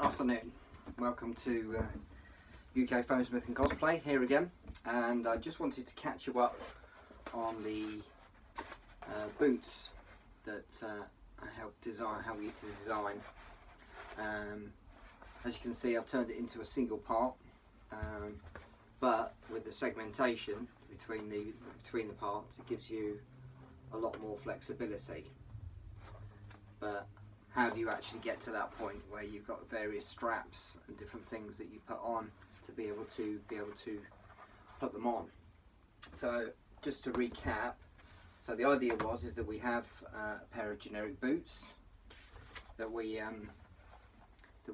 Afternoon, welcome to UK Foamsmith and Cosplay here again, and I just wanted to catch you up on the boots that I helped you to design. As you can see, I've turned it into a single part, but with the segmentation between the parts, it gives you a lot more flexibility. But how do you actually get to that point where you've got various straps and different things that you put on to be able to put them on? So just to recap, so the idea is that we have a pair of generic boots that we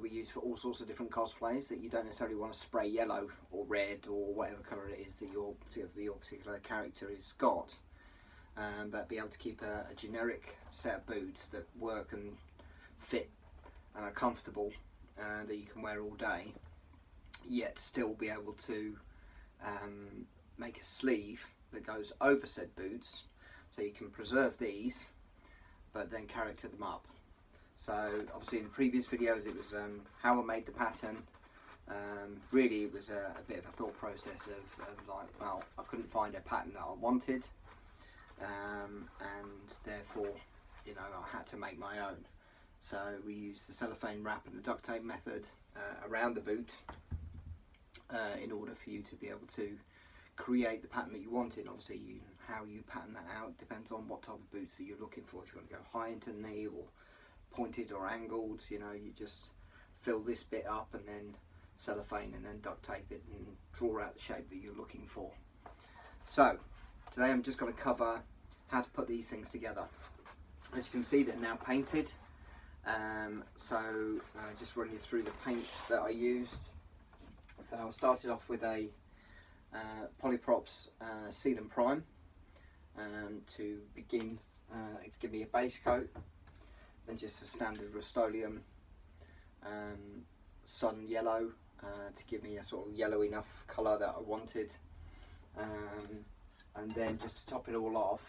use for all sorts of different cosplays, that you don't necessarily want to spray yellow or red or whatever colour it is that your particular character has got, but be able to keep a generic set of boots that work and fit and are comfortable, that you can wear all day, yet still be able to make a sleeve that goes over said boots, so you can preserve these but then character them up. So obviously in the previous videos it was how I made the pattern. Really it was a bit of a thought process of like, well, I couldn't find a pattern that I wanted, and therefore, you know, I had to make my own. So we used the cellophane wrap and the duct tape method around the boot in order for you to be able to create the pattern that you wanted. Obviously how you pattern that out depends on what type of boots that you're looking for. If you want to go high into the knee or pointed or angled, you know, you just fill this bit up and then cellophane and then duct tape it and draw out the shape that you're looking for. So today I'm just going to cover how to put these things together. As you can see, they're now painted. Just run you through the paint that I used. So I started off with a Polyprops Seal and Prime to begin, give me a base coat, then just a standard Rust-Oleum Sun Yellow to give me a sort of yellow enough colour that I wanted, and then just to top it all off,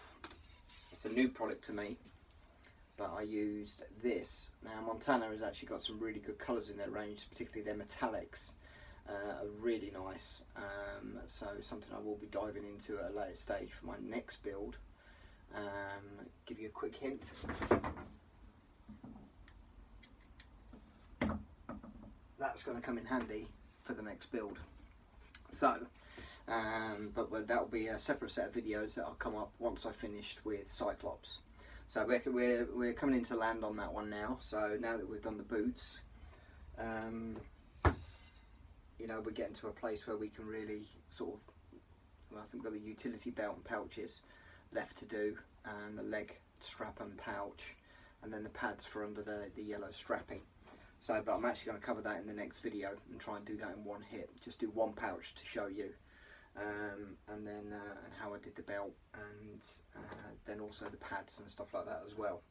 it's a new product to me, but I used this. Now Montana has actually got some really good colours in their range, particularly their metallics are really nice, so something I will be diving into at a later stage for my next build. Give you a quick hint. That's going to come in handy for the next build. So, but that will be a separate set of videos that will come up once I've finished with Cyclops. So we're coming into land on that one now. So now that we've done the boots, you know, we're getting to a place where we can really sort of, well, I think we've got the utility belt and pouches left to do, and the leg strap and pouch, and then the pads for under the yellow strapping. So, but I'm actually going to cover that in the next video and try and do that in one hit. Just do one pouch to show you, and then and how I did the belt, and then also the pads and stuff like that as well.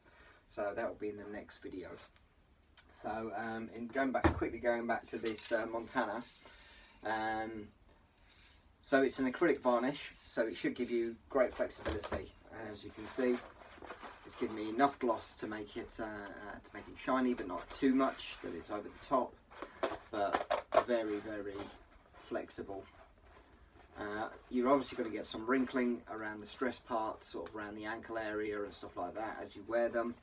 So that will be in the next video. So in going back to this Montana, so it's an acrylic varnish, so it should give you great flexibility. As you can see, it's given me enough gloss to make it shiny, but not too much that it's over the top, but very, very flexible. You're obviously going to get some wrinkling around the stress parts, sort of around the ankle area and stuff like that as you wear them.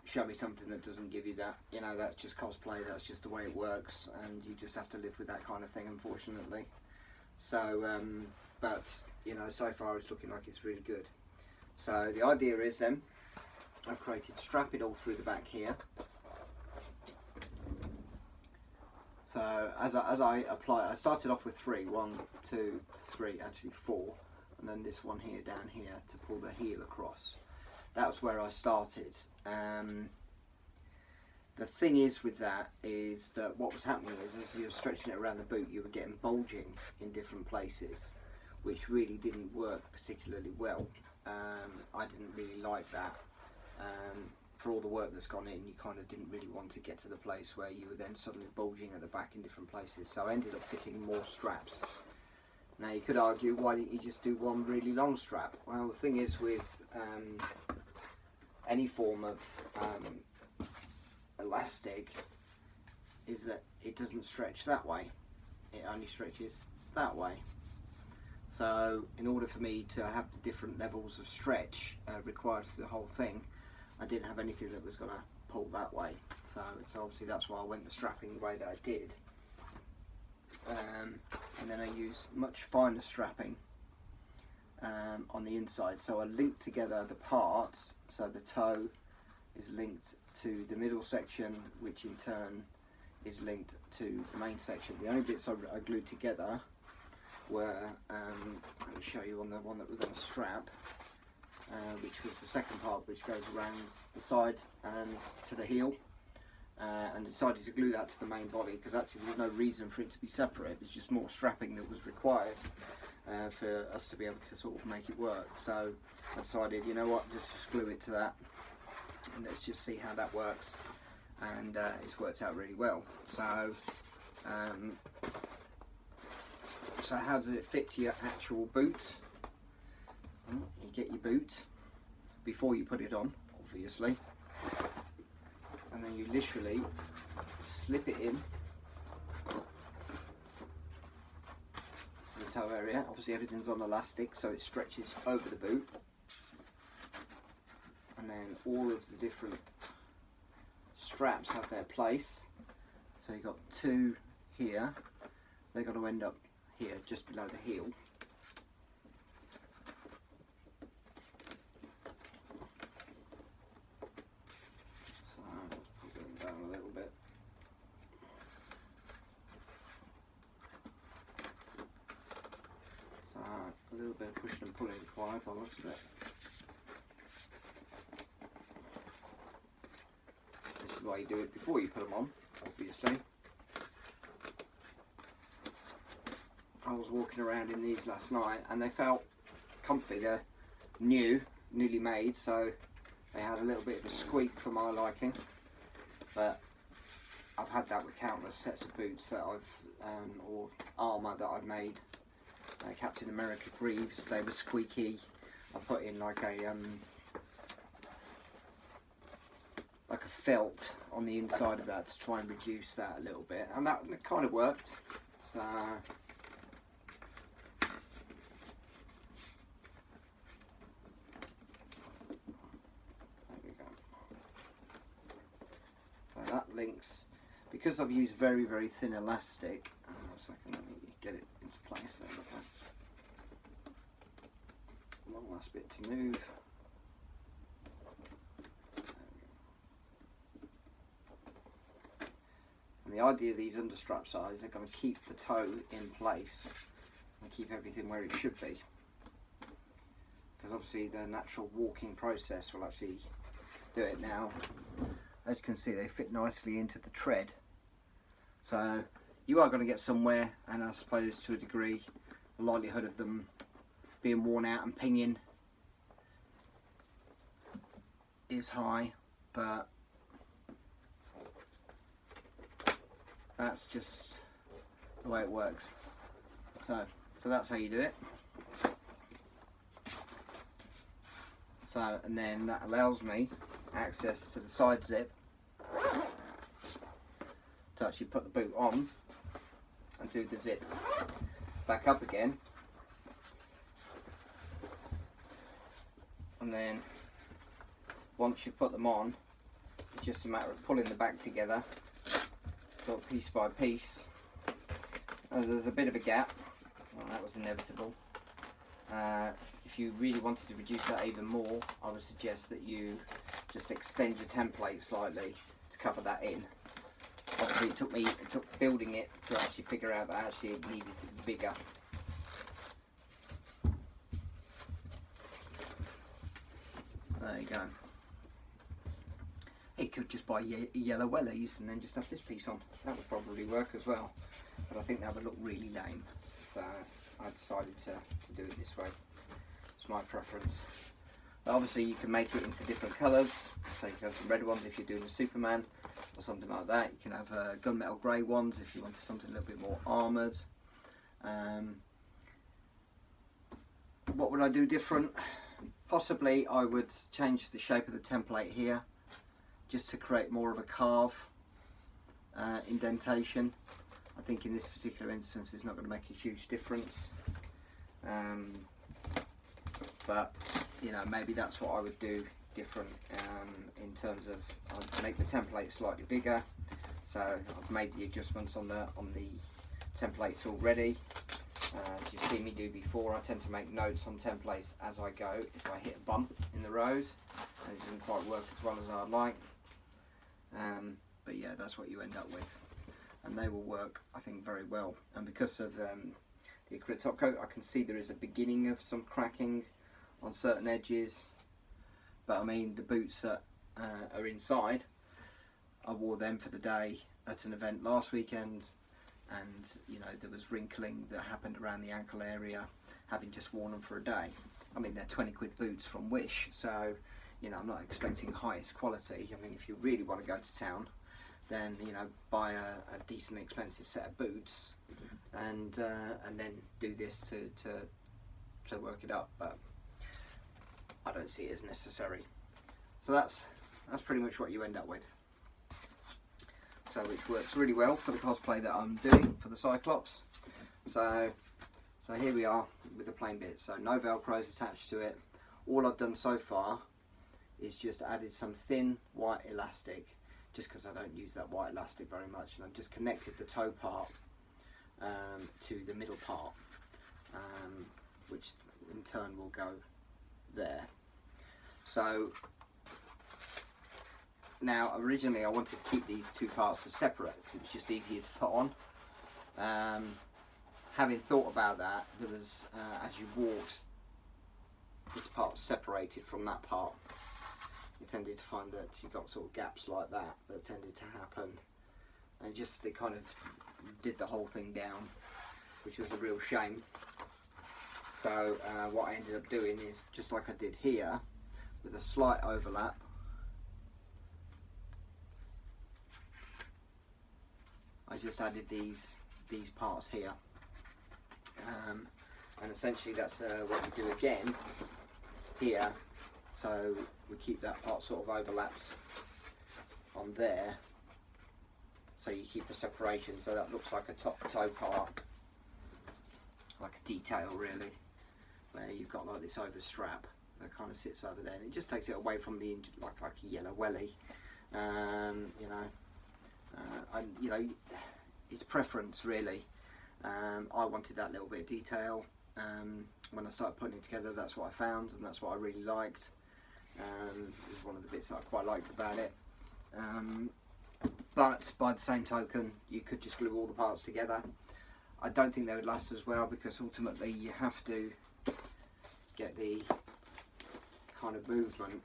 Show me something that doesn't give you that. You know, that's just cosplay, that's just the way it works, and you just have to live with that kind of thing, unfortunately. So, but, you know, so far it's looking like it's really good. So the idea is then, I've created strap it all through the back here. So as I apply, I started off with 3, 1, 2, 3, actually 4, and then this one here down here to pull the heel across. That was where I started. The thing is with that is that what was happening is as you were stretching it around the boot, you were getting bulging in different places, which really didn't work particularly well. I didn't really like that. For all the work that's gone in, you kind of didn't really want to get to the place where you were then suddenly bulging at the back in different places. So I ended up fitting more straps. Now you could argue, why didn't you just do one really long strap? Well, the thing is with any form of elastic, is that it doesn't stretch that way, it only stretches that way. So in order for me to have the different levels of stretch required for the whole thing, I didn't have anything that was going to pull that way. So obviously that's why I went the strapping the way that I did. And then I use much finer strapping on the inside. So I linked together the parts, so the toe is linked to the middle section, which in turn is linked to the main section. The only bits I glued together were, let me show you on the one that we're going to strap, which was the second part, which goes around the side and to the heel, and decided to glue that to the main body because actually there's no reason for it to be separate. It was just more strapping that was required for us to be able to sort of make it work. So I decided, you know what, just glue it to that and let's just see how that works, and it's worked out really well. So so how does it fit to your actual boot? You get your boot before you put it on, obviously, and then you literally slip it in to the toe area. Obviously everything's on elastic, so it stretches over the boot, and then all of the different straps have their place. So you've got two here, they're going to end up here just below the heel. So let's put them down a little bit. So a little bit of pushing and pulling required by the looks of it. This is why you do it before you put them on, obviously. I was walking around in these last night and they felt comfy. They're newly made, so they had a little bit of a squeak for my liking, but I've had that with countless sets of boots that I've or armour that I've made. Captain America Greaves, they were squeaky. I put in like a felt on the inside of that to try and reduce that a little bit, and that kind of worked. So that links, because I've used very thin elastic. A second, let me get it into place. There we go. One last bit to move. And the idea of these understraps are they're going to keep the toe in place and keep everything where it should be, because obviously the natural walking process will actually do it. Now, as you can see, they fit nicely into the tread, so you are going to get somewhere, and I suppose to a degree the likelihood of them being worn out and pinging is high, but that's just the way it works. So that's how you do it. So, and then that allows me access to the side zip to actually put the boot on and do the zip back up again, and then once you put them on, it's just a matter of pulling the back together, sort of piece by piece. And there's a bit of a gap, well, that was inevitable. If you really wanted to reduce that even more, I would suggest that you just extend your template slightly to cover that in. Obviously it took building it to actually figure out that actually it needed to be bigger. There you go. It could just buy yellow wellies and then just have this piece on. That would probably work as well, but I think that would look really lame. So I decided to do it this way. It's my preference. But obviously you can make it into different colours. So you can have some red ones if you're doing a Superman or something like that. You can have gunmetal grey ones if you wanted something a little bit more armoured. What would I do different? Possibly I would change the shape of the template here, just to create more of a carve indentation. I think in this particular instance it's not going to make a huge difference, but you know, maybe that's what I would do different in terms of I'd make the template slightly bigger. So I've made the adjustments on the templates already. As you've seen me do before, I tend to make notes on templates as I go if I hit a bump in the rows and it doesn't quite work as well as I'd like. But yeah, that's what you end up with, and they will work, I think, very well. And because of the acrylic top coat, I can see there is a beginning of some cracking on certain edges, but I mean the boots that are inside, I wore them for the day at an event last weekend, and you know, there was wrinkling that happened around the ankle area having just worn them for a day. I mean, they're 20 quid boots from Wish, so you know, I'm not expecting highest quality. I mean, if you really want to go to town, then you know, buy a decent expensive set of boots and then do this to work it up, but I don't see it as necessary. So that's pretty much what you end up with. So which works really well for the cosplay that I'm doing for the Cyclops. So here we are with the plain bits. So no velcros attached to it. All I've done so far is just added some thin white elastic, just because I don't use that white elastic very much, and I've just connected the toe part to the middle part, which in turn will go there. So now originally I wanted to keep these two parts as separate because it was just easier to put on. Having thought about that, there was as you walked, this part separated from that part. You tended to find that you got sort of gaps like that tended to happen, and it kind of did the whole thing down, which was a real shame. So what I ended up doing is, just like I did here, with a slight overlap, I just added these parts here, and essentially that's what we do again here. So we keep that part sort of overlapped on there, so you keep a separation, so that looks like a top toe part, like a detail really, where you've got like this over strap that kind of sits over there, and it just takes it away from being like a yellow welly. You know, it's preference really. I wanted that little bit of detail. When I started putting it together, that's what I found, and that's what I really liked. It was one of the bits that I quite liked about it. But by the same token, you could just glue all the parts together. I don't think they would last as well, because ultimately you have to get the kind of movement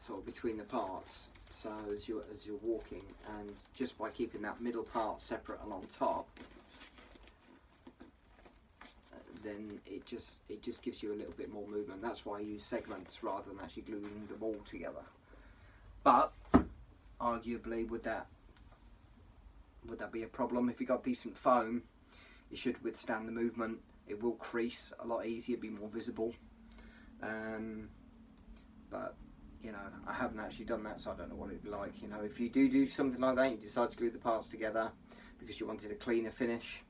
sort of between the parts, so as you're walking, and just by keeping that middle part separate along top, then it just gives you a little bit more movement. That's why I use segments rather than actually gluing them all together. But arguably, would that be a problem? If you got decent foam, it should withstand the movement. It will crease a lot easier, be more visible. But you know, I haven't actually done that, so I don't know what it'd be like. You know, if you do something like that, you decide to glue the parts together because you wanted a cleaner finish,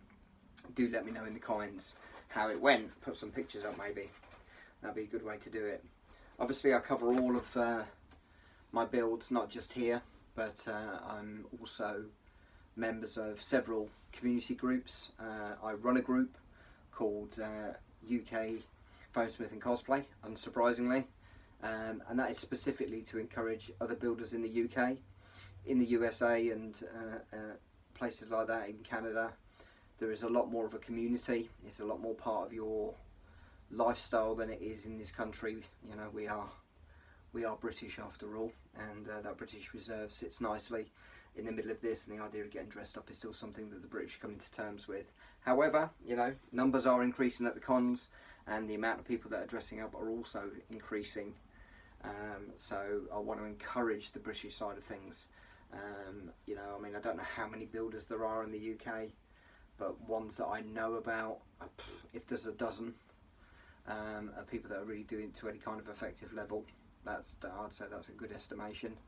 do let me know in the comments how it went. Put some pictures up maybe. That'd be a good way to do it. Obviously I cover all of my builds, not just here, but I'm also members of several community groups. I run a group called UK Foamsmith and Cosplay, unsurprisingly, and that is specifically to encourage other builders in the UK, in the USA and places like that, in Canada. There is a lot more of a community. It's a lot more part of your lifestyle than it is in this country. You know, we are British after all, and that British Reserve sits nicely in the middle of this, and the idea of getting dressed up is still something that the British are coming to terms with. However, you know, numbers are increasing at the cons, and the amount of people that are dressing up are also increasing. So I want to encourage the British side of things. You know, I mean, I don't know how many builders there are in the UK, but ones that I know about, if there's a dozen, of people that are really doing it to any kind of effective level, I'd say that's a good estimation.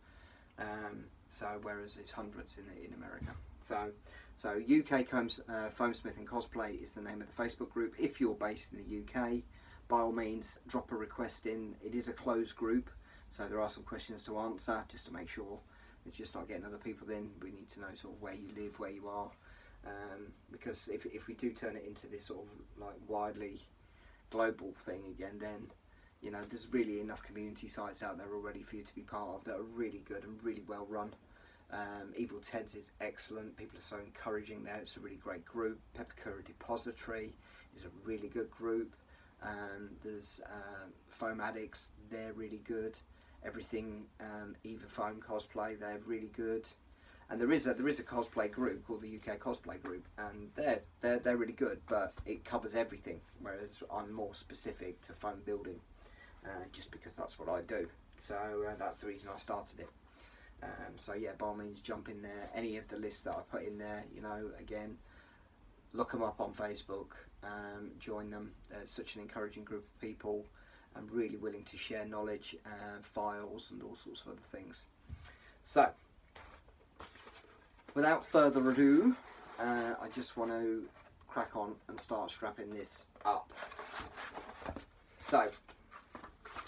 So whereas it's hundreds in America. So UK Foamsmith and Cosplay is the name of the Facebook group. If you're based in the UK, by all means drop a request in. It is a closed group, so there are some questions to answer just to make sure we're just not getting other people in. We need to know sort of where you live, where you are, because if we do turn it into this sort of like widely global thing again, then you know there's really enough community sites out there already for you to be part of that are really good and really well run. Evil Ted's is excellent. People are so encouraging there. It's a really great group. Pepakura Depository is a really good group. There's Foam Addicts, they're really good. Everything Eva Foam Cosplay, they're really good. And there is a cosplay group called the UK Cosplay Group, and they're really good, but it covers everything. Whereas I'm more specific to foam building, just because that's what I do. So that's the reason I started it. So yeah, by all means jump in there. Any of the lists that I put in there, you know, again, look them up on Facebook, join them. They're such an encouraging group of people and really willing to share knowledge, files and all sorts of other things. So without further ado, I just want to crack on and start strapping this up. So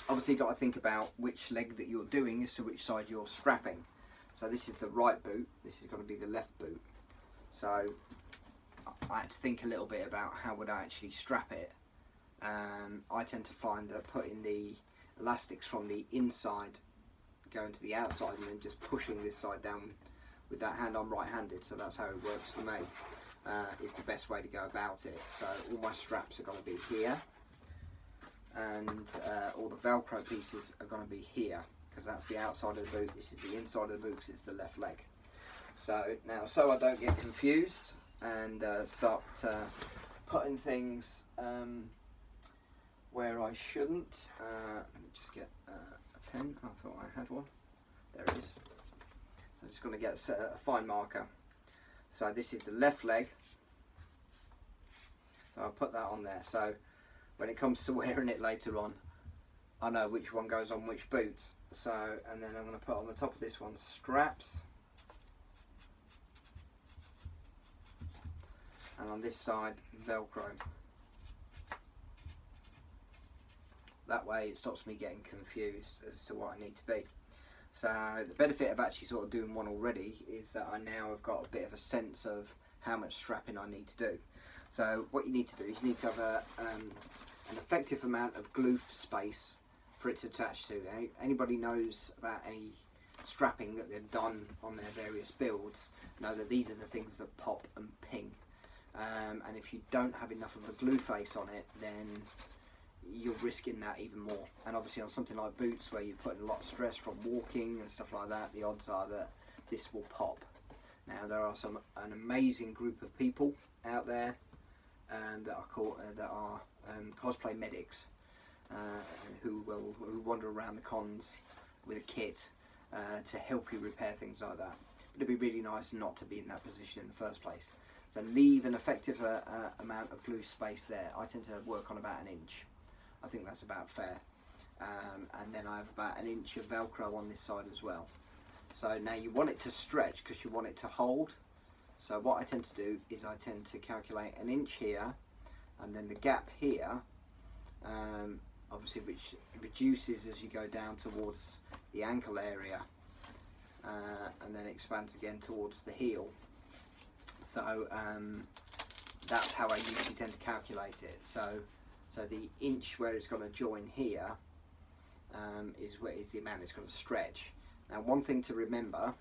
obviously you've got to think about which leg that you're doing as to which side you're strapping. So this is the right boot, this is going to be the left boot. So I had to think a little bit about how would I actually strap it. I tend to find that putting the elastics from the inside going to the outside and then just pushing this side down with that hand, I'm right-handed, so that's how it works for me, is the best way to go about it. So all my straps are going to be here, and all the Velcro pieces are going to be here, because that's the outside of the boot. This is the inside of the boot, because it's the left leg. So now, so I don't get confused and start putting things where I shouldn't. Let me just get a pen. I thought I had one. There it is. I'm just going to get a fine marker. So this is the left leg. So I'll put that on there. So when it comes to wearing it later on, I know which one goes on which boots. So, and then I'm going to put on the top of this one straps. And on this side, Velcro. That way it stops me getting confused as to what I need to be. So the benefit of actually sort of doing one already is that I now have got a bit of a sense of how much strapping I need to do. So what you need to do is you need to have an effective amount of glue space for it to attach to. Anybody knows about any strapping that they've done on their various builds know that these are the things that pop and ping. And if you don't have enough of a glue face on it, then you're risking that even more. And obviously on something like boots, where you're putting a lot of stress from walking and stuff like that, the odds are that this will pop. Now there are an amazing group of people out there that are cosplay medics, who wander around the cons with a kit to help you repair things like that. But it'd be really nice not to be in that position in the first place. So leave an effective amount of glue space there. I tend to work on about 1 inch. I think that's about fair. And then I have about 1 inch of Velcro on this side as well. So now you want it to stretch because you want it to hold. So what I tend to do is I tend to calculate 1 inch here, and then the gap here, obviously, which reduces as you go down towards the ankle area, and then expands again towards the heel. So that's how I usually tend to calculate it. So the inch where it's going to join here is the amount it's going to stretch. Now, one thing to remember,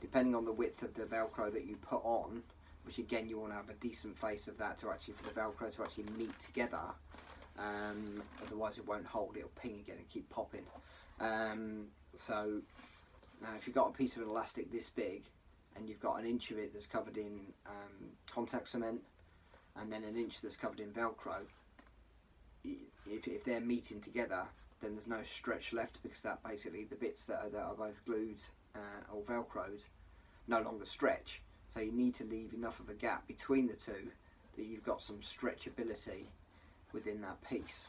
depending on the width of the Velcro that you put on, which again you want to have a decent face of that for the Velcro to actually meet together. Otherwise it won't hold, it'll ping again and keep popping. So now if you've got a piece of elastic this big and you've got 1 inch of it that's covered in contact cement and then 1 inch that's covered in Velcro, if they're meeting together, then there's no stretch left, because that basically the bits that are both glued or Velcroed no longer stretch. So you need to leave enough of a gap between the two that you've got some stretchability within that piece.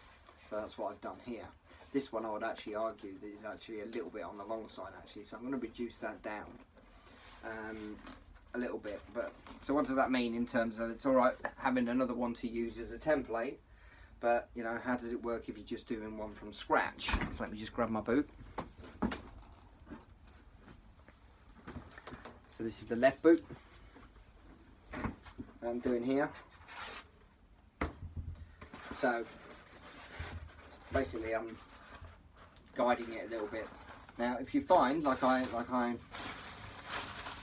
So that's what I've done here. This one I would actually argue that is actually a little bit on the long side actually, so I'm going to reduce that down a little bit. But so what does that mean in terms of, it's alright having another one to use as a template, but you know, how does it work if you're just doing one from scratch? So let me just grab my boot. So this is the left boot I'm doing here. So basically I'm guiding it a little bit. Now if you find, like I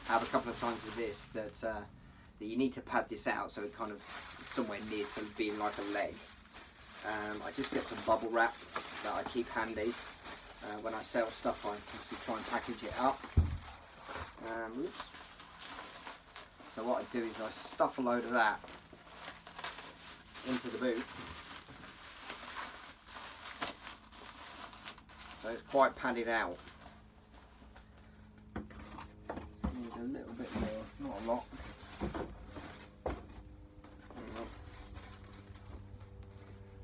have a couple of times with this, that you need to pad this out so it kind of somewhere near to being like a leg, I just get some bubble wrap that I keep handy. When I sell stuff, I obviously try and package it up. Oops. So what I do is I stuff a load of that into the boot. So it's quite padded out. Just need a little bit more, not a lot.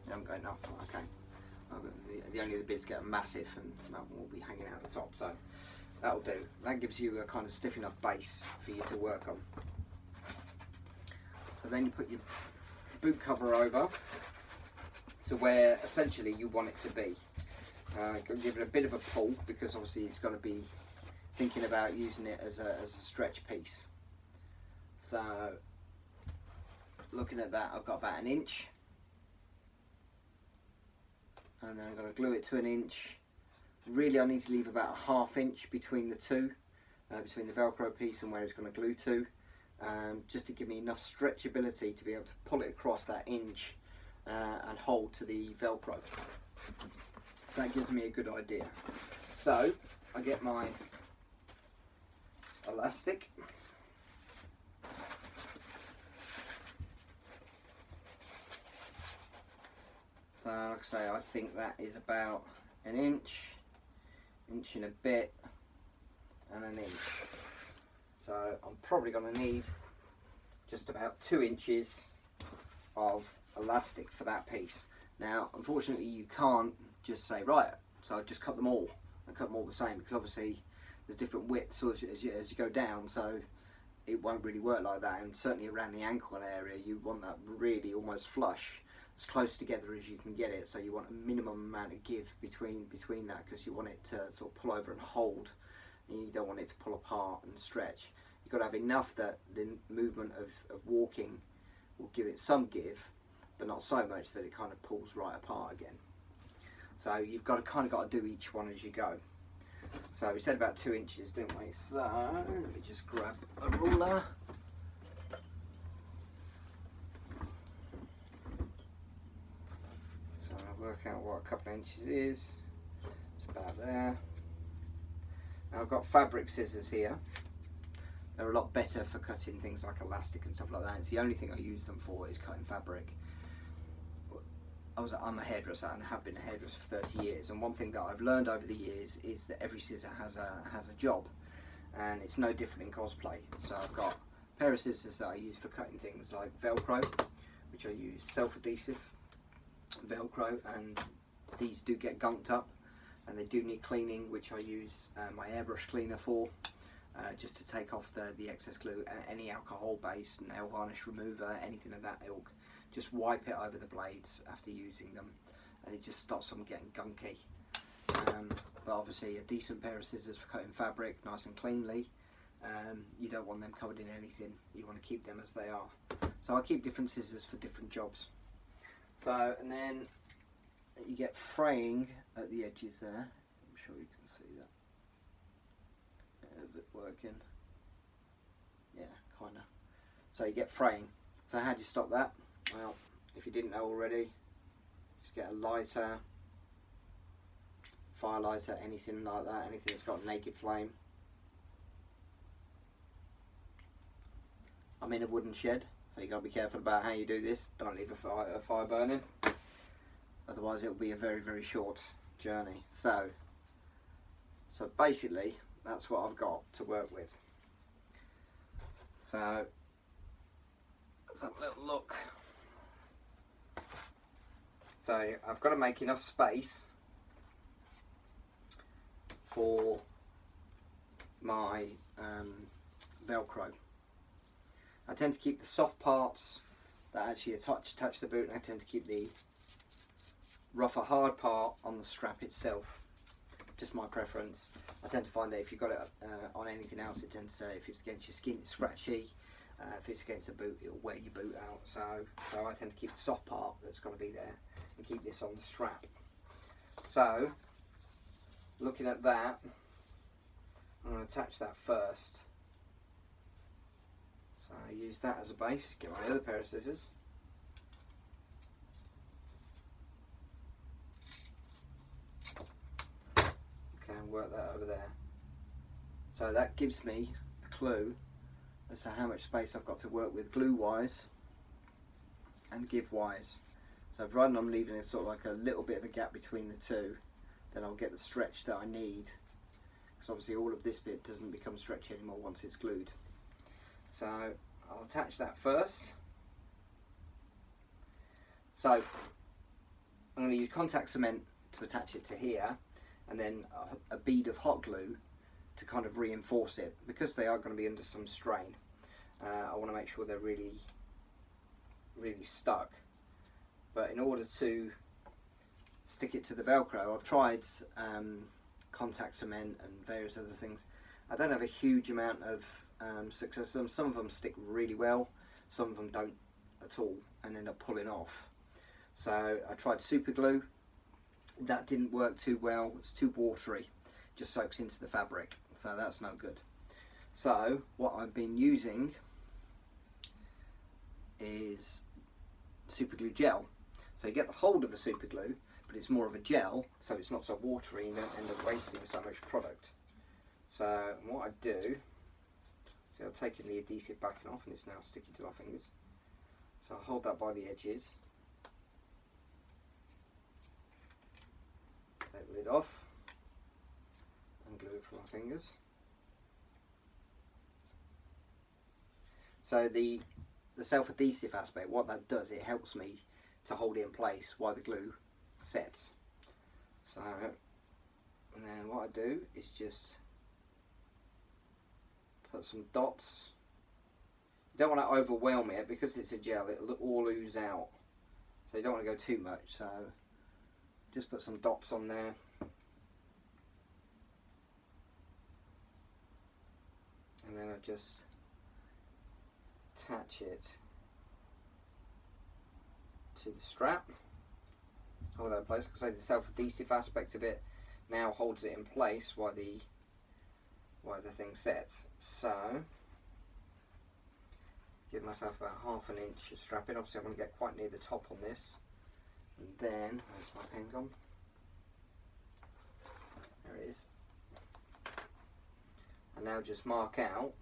I haven't got enough, okay. Only the bits get massive and that one will be hanging out the top, so that'll do. That gives you a kind of stiff enough base for you to work on. So then you put your boot cover over to where essentially you want it to be. Give it a bit of a pull because obviously it's got to be thinking about using it as a stretch piece. So looking at that, I've got about 1 inch, and then I'm going to glue it to 1 inch. Really I need to leave about a 1/2 inch between the two, between the Velcro piece and where it's going to glue to, just to give me enough stretchability to be able to pull it across that inch and hold to the Velcro. So that gives me a good idea. So I get my elastic. So like I say, I think that is about 1 inch, inch and a bit, and 1 inch. So I'm probably going to need just about 2 inches of elastic for that piece. Now unfortunately you can't just say right, so I just cut them all and cut them all the same, because obviously there's different widths as you go down, so it won't really work like that. And certainly around the ankle area you want that really almost flush, as close together as you can get it, so you want a minimum amount of give between that, because you want it to sort of pull over and hold, and you don't want it to pull apart and stretch. You've got to have enough that the movement of walking will give it some give, but not so much that it kind of pulls right apart again. So you've got to do each one as you go. So we said about 2 inches, didn't we? So let me just grab a ruler. So I'll work out what a couple of inches is. It's about there. Now I've got fabric scissors here. They're a lot better for cutting things like elastic and stuff like that. It's the only thing I use them for, is cutting fabric. I'm a hairdresser and have been a hairdresser for 30 years, and one thing that I've learned over the years is that every scissor has a job, and it's no different in cosplay. So I've got a pair of scissors that I use for cutting things like Velcro, which I use self-adhesive Velcro, and these do get gunked up and they do need cleaning, which I use my airbrush cleaner for, just to take off the excess glue, any alcohol based nail varnish remover, anything of that ilk. Just wipe it over the blades after using them, and it just stops them getting gunky. But obviously a decent pair of scissors for cutting fabric nice and cleanly, you don't want them covered in anything, you want to keep them as they are. So I keep different scissors for different jobs. So, and then you get fraying at the edges there. I'm sure you can see that. Is it working? Yeah, kinda. So you get fraying. So how do you stop that? Well, if you didn't know already, just get a lighter, fire lighter, anything like that, anything that's got a naked flame. I'm in a wooden shed, so you got to be careful about how you do this. Don't leave a fire burning, otherwise it'll be a very, very short journey. So basically that's what I've got to work with. So let's have a little look. So I've got to make enough space for my Velcro. I tend to keep the soft parts that actually attach the boot, and I tend to keep the rougher hard part on the strap itself. Just my preference. I tend to find that if you've got it on anything else, it tends to, if it's against your skin, it's scratchy. If it's against the boot, it'll wear your boot out. So I tend to keep the soft part that's got to be there and keep this on the strap. So looking at that, I'm going to attach that first. So I use that as a base, get my other pair of scissors. Okay, and work that over there. So that gives me a clue as to how much space I've got to work with glue wise and give wise. So rather than I'm leaving it sort of like a little bit of a gap between the two, then I'll get the stretch that I need, because obviously all of this bit doesn't become stretchy anymore once it's glued. So I'll attach that first. So I'm going to use contact cement to attach it to here, and then a bead of hot glue to kind of reinforce it, because they are going to be under some strain. I want to make sure they're really stuck. But in order to stick it to the Velcro, I've tried contact cement and various other things. I don't have a huge amount of success with them. Some of them stick really well, some of them don't at all and end up pulling off. So I tried super glue. That didn't work too well. It's too watery, just soaks into the fabric, so that's no good. So what I've been using is super glue gel. So you get the hold of the super glue, but it's more of a gel, so it's not so watery and you don't end up wasting so much product. So what I do, see, I've taken the adhesive backing off and it's now sticking to my fingers. So I hold that by the edges, take the lid off and glue it for my fingers. So the self-adhesive aspect, what that does, it helps me to hold it in place while the glue sets. So, and then what I do is just put some dots. You don't want to overwhelm it, because it's a gel, it'll all ooze out. So you don't want to go too much, so just put some dots on there. And then I just attach it to the strap, hold that in place, because the self-adhesive aspect of it now holds it in place while the thing sets. So give myself about ½ inch of strapping. Obviously I'm going to get quite near the top on this, and then where's my pen gone? There it is. I now just mark out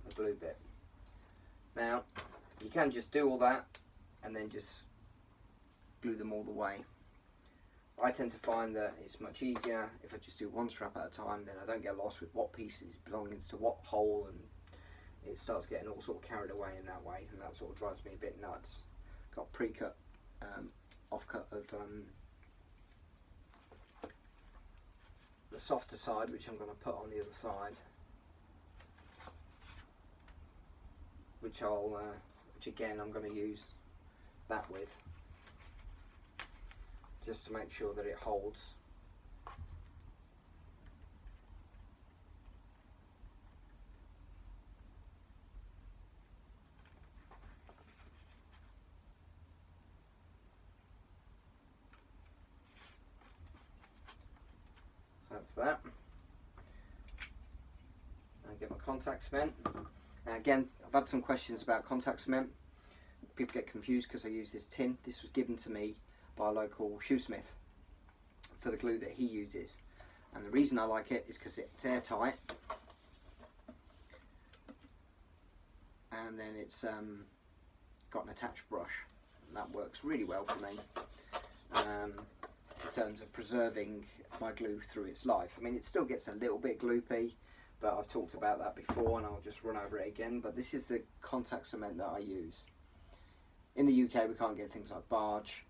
the glue bit. Now you can just do all that and then just glue them all the way. I tend to find that it's much easier if I just do one strap at a time, then I don't get lost with what pieces belonging to what hole, and it starts getting all sort of carried away in that way, and that sort of drives me a bit nuts. Got pre-cut offcut of the softer side, which I'm going to put on the other side, which again I'm going to use that with, just to make sure that it holds. That's that. I get my contact cement. Now again, I've had some questions about contact cement. People get confused because I use this tin. This was given to me by a local shoesmith for the glue that he uses, and the reason I like it is because it's airtight, and then it's got an attached brush, and that works really well for me in terms of preserving my glue through its life. I mean, it still gets a little bit gloopy, but I've talked about that before and I'll just run over it again. But this is the contact cement that I use. In the UK we can't get things like Barge,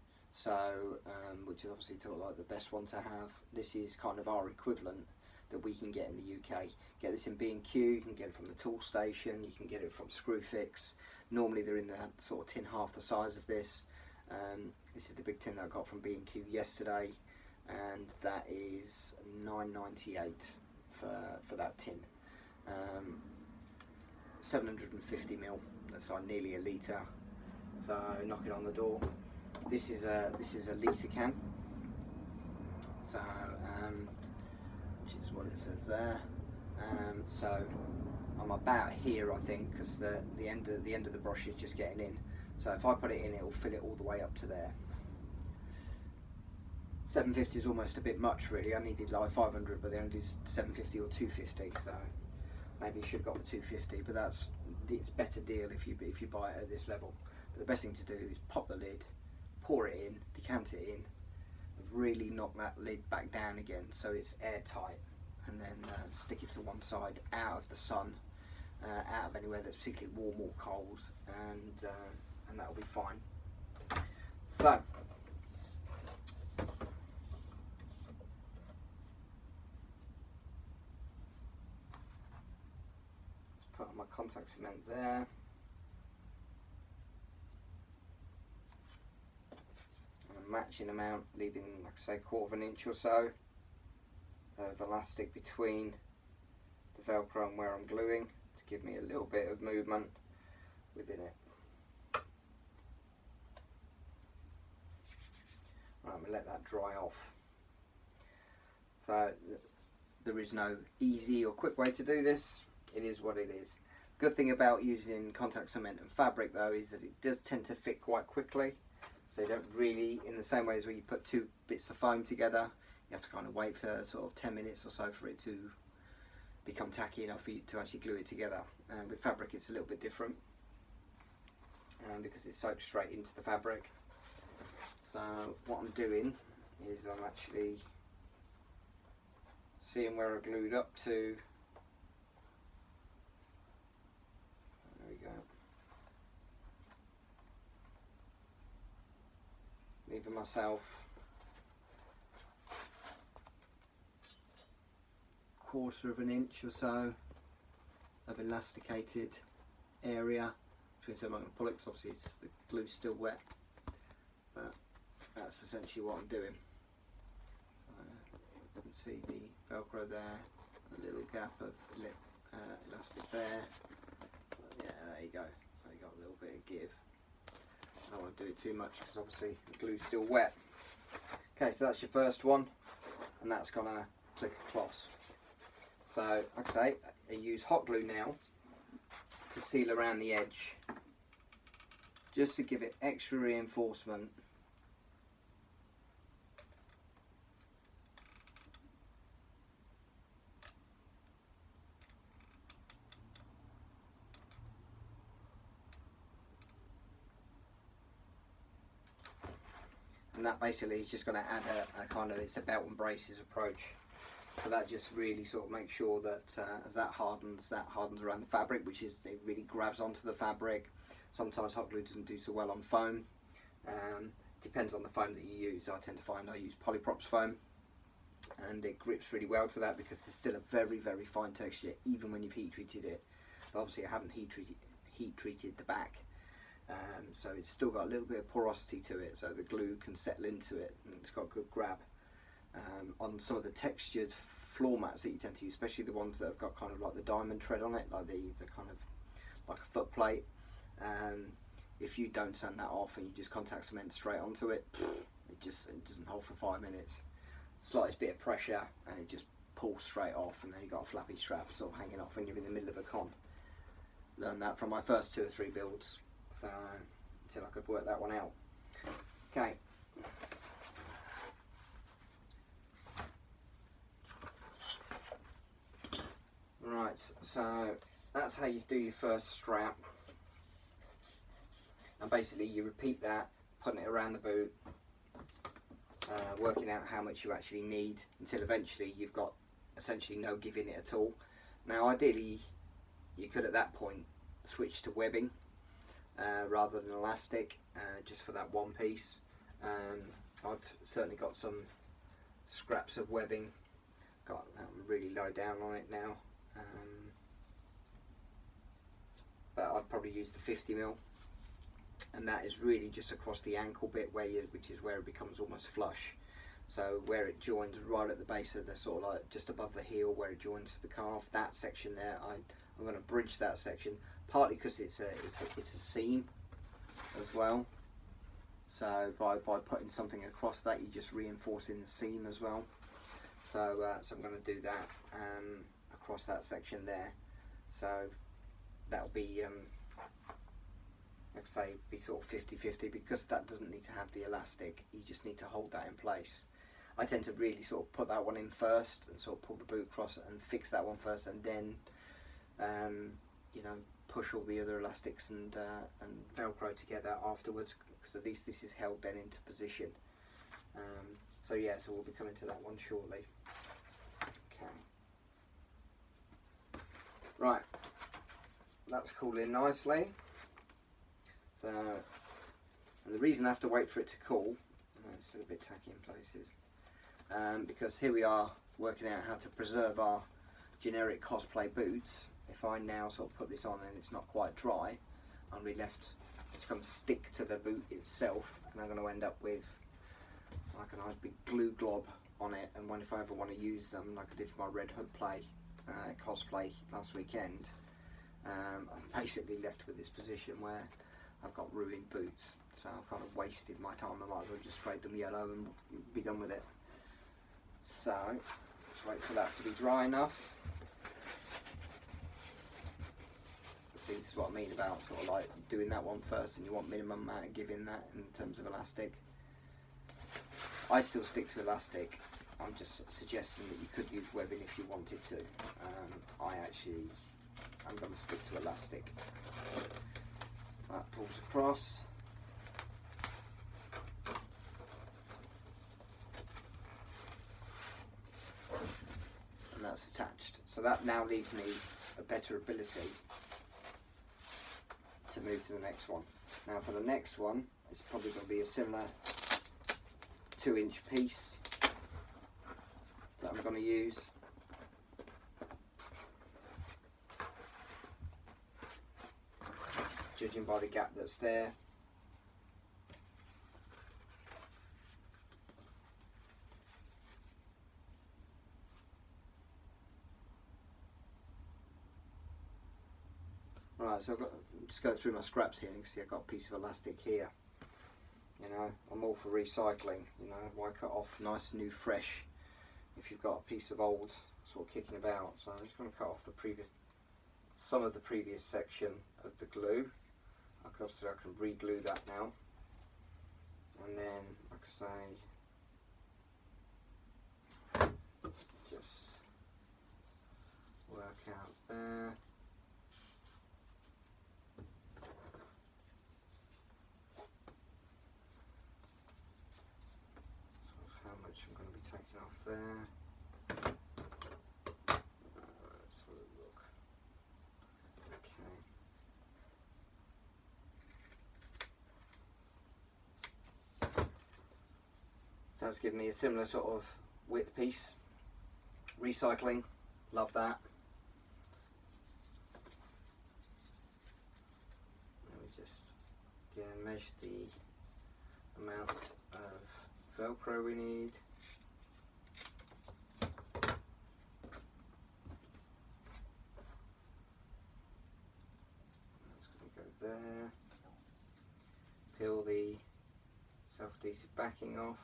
So which is obviously thought like the best one to have. This is kind of our equivalent that we can get in the UK. Get this in B&Q, you can get it from the tool station, you can get it from Screwfix. Normally they're in the sort of tin half the size of this. This is the big tin that I got from B&Q yesterday, and that is $9.98 for that tin. 750 ml, that's like nearly a litre. So knocking on the door. This is a litre can. So which is what it says there. So I'm about here, I think, because the end of the brush is just getting in. So if I put it in, it will fill it all the way up to there. 750 is almost a bit much, really. I needed like 500, but they only did 750 or 250. So maybe you should have got the 250, but it's better deal if you buy it at this level. But the best thing to do is pop the lid, pour it in, decant it in, really knock that lid back down again so it's airtight, and then stick it to one side, out of the sun, out of anywhere that's particularly warm or cold, and that'll be fine. So let's put on my contact cement there. A matching amount, leaving, like I say, 1/4 inch or so of elastic between the Velcro and where I'm gluing to give me a little bit of movement within it. Right, I'm going to let that dry off. So there is no easy or quick way to do this. It is what it is. Good thing about using contact cement and fabric though is that it does tend to fit quite quickly. So you don't really, in the same way as when you put two bits of foam together, you have to kind of wait for sort of 10 minutes or so for it to become tacky enough for you to actually glue it together. And with fabric it's a little bit different, because it's soaked straight into the fabric. So what I'm doing is I'm actually seeing where I glued up to. There we go. Leaving myself 1/4 inch or so of elasticated area between. So I'm not going to pull it because obviously the glue's still wet, but that's essentially what I'm doing. You can see the Velcro there, a little gap of elastic there. Yeah, there you go. So you got a little bit of give. I don't want to do it too much because obviously the glue's still wet. Okay, so that's your first one, and that's gonna click across. So, like I say, I use hot glue now to seal around the edge, just to give it extra reinforcement. And that basically is just going to add a kind of, it's a belt and braces approach. So that just really sort of makes sure that as that hardens around the fabric, which is, it really grabs onto the fabric. Sometimes hot glue doesn't do so well on foam. Depends on the foam that you use. I tend to find I use Polyprops foam, and it grips really well to that because there's still a very, very fine texture even when you've heat treated it. But obviously I haven't heat treated the back. So it's still got a little bit of porosity to it, so the glue can settle into it, and it's got good grab. On some of the textured floor mats that you tend to use, especially the ones that have got kind of like the diamond tread on it, like the kind of like a foot plate, if you don't sand that off and you just contact cement straight onto it, it doesn't hold for 5 minutes. Slightest bit of pressure and it just pulls straight off, and then you've got a flappy strap sort of hanging off when you're in the middle of a con. Learned that from my first 2 or 3 builds, so until I could work that one out. Okay. Right, so that's how you do your first strap, and basically you repeat that, putting it around the boot, working out how much you actually need until eventually you've got essentially no give in it at all. Now ideally you could at that point switch to webbing rather than elastic, just for that one piece, I've certainly got some scraps of webbing. Got really low down on it now, but I'd probably use the 50mm, and that is really just across the ankle bit which is where it becomes almost flush. So where it joins right at the base of the sort of like just above the heel where it joins to the calf, that section there, I'm going to bridge that section, partly because it's a seam as well. So by putting something across that, you're just reinforcing the seam as well. So so I'm going to do that across that section there. So that'll be like I say, be sort of 50-50, because that doesn't need to have the elastic. You just need to hold that in place. I tend to really sort of put that one in first and sort of pull the boot across and fix that one first, and then you know, push all the other elastics and Velcro together afterwards, because at least this is held then into position. So yeah, so we'll be coming to that one shortly. Okay. Right, that's cooling nicely. So, and the reason I have to wait for it to cool, it's still a bit tacky in places, because here we are working out how to preserve our generic cosplay boots. If I now sort of put this on and it's not quite dry, I'm going to be left, it's going to stick to the boot itself, and I'm going to end up with like a nice big glue glob on it. And if I ever want to use them, like I did for my Red Hood cosplay last weekend, I'm basically left with this position where I've got ruined boots. So I've kind of wasted my time. I might as well just sprayed them yellow and be done with it. So let's wait for that to be dry enough. See, this is what I mean about sort of like doing that one first, and you want minimum amount of give in that in terms of elastic. I still stick to elastic. I'm just suggesting that you could use webbing if you wanted to. I'm going to stick to elastic. That pulls across. And that's attached. So that now leaves me a better ability to move to the next one. Now for the next one, it's probably going to be a similar 2-inch piece that I'm going to use. Judging by the gap that's there. Right, so I've got, just go through my scraps here, and you can see I've got a piece of elastic here. You know, I'm all for recycling. You know, why cut off nice, new, fresh if you've got a piece of old sort of kicking about? So I'm just going to cut off some of the previous section of the glue. Obviously I can re-glue that now, and then like I say, just work out there. How much I'm going to be taking off there. Let's have a look. Okay. That's given me a similar sort of width piece. Recycling, love that. Let me just again measure the amount of Velcro we need. That's going to go there. Peel the self-adhesive backing off.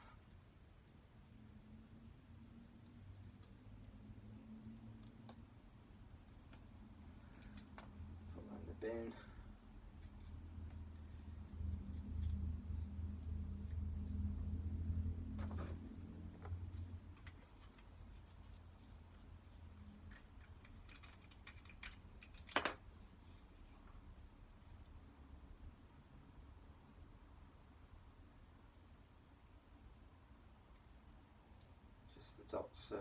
Put that in the bin. The dots of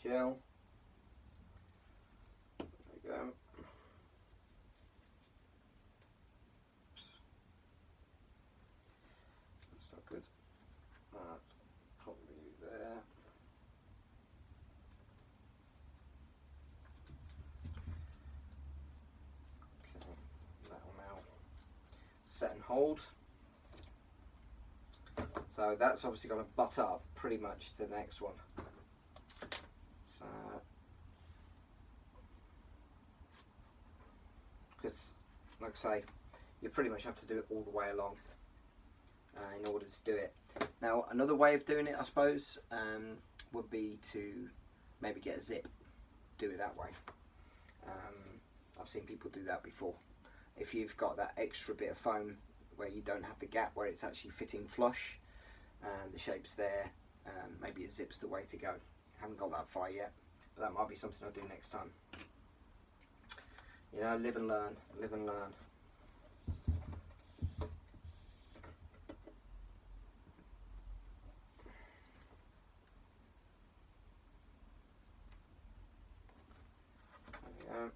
gel. There we go. Oops. That's not good. set and hold. So that's obviously going to butt up pretty much to the next one. So, because like I say, you pretty much have to do it all the way along in order to do it. Now another way of doing it, I suppose, would be to maybe get a zip, do it that way. I've seen people do that before. If you've got that extra bit of foam where you don't have the gap where it's actually fitting flush and the shape's there, maybe a zip's the way to go. Haven't got that far yet, but that might be something I'll do next time. You know, live and learn, live and learn. There we go.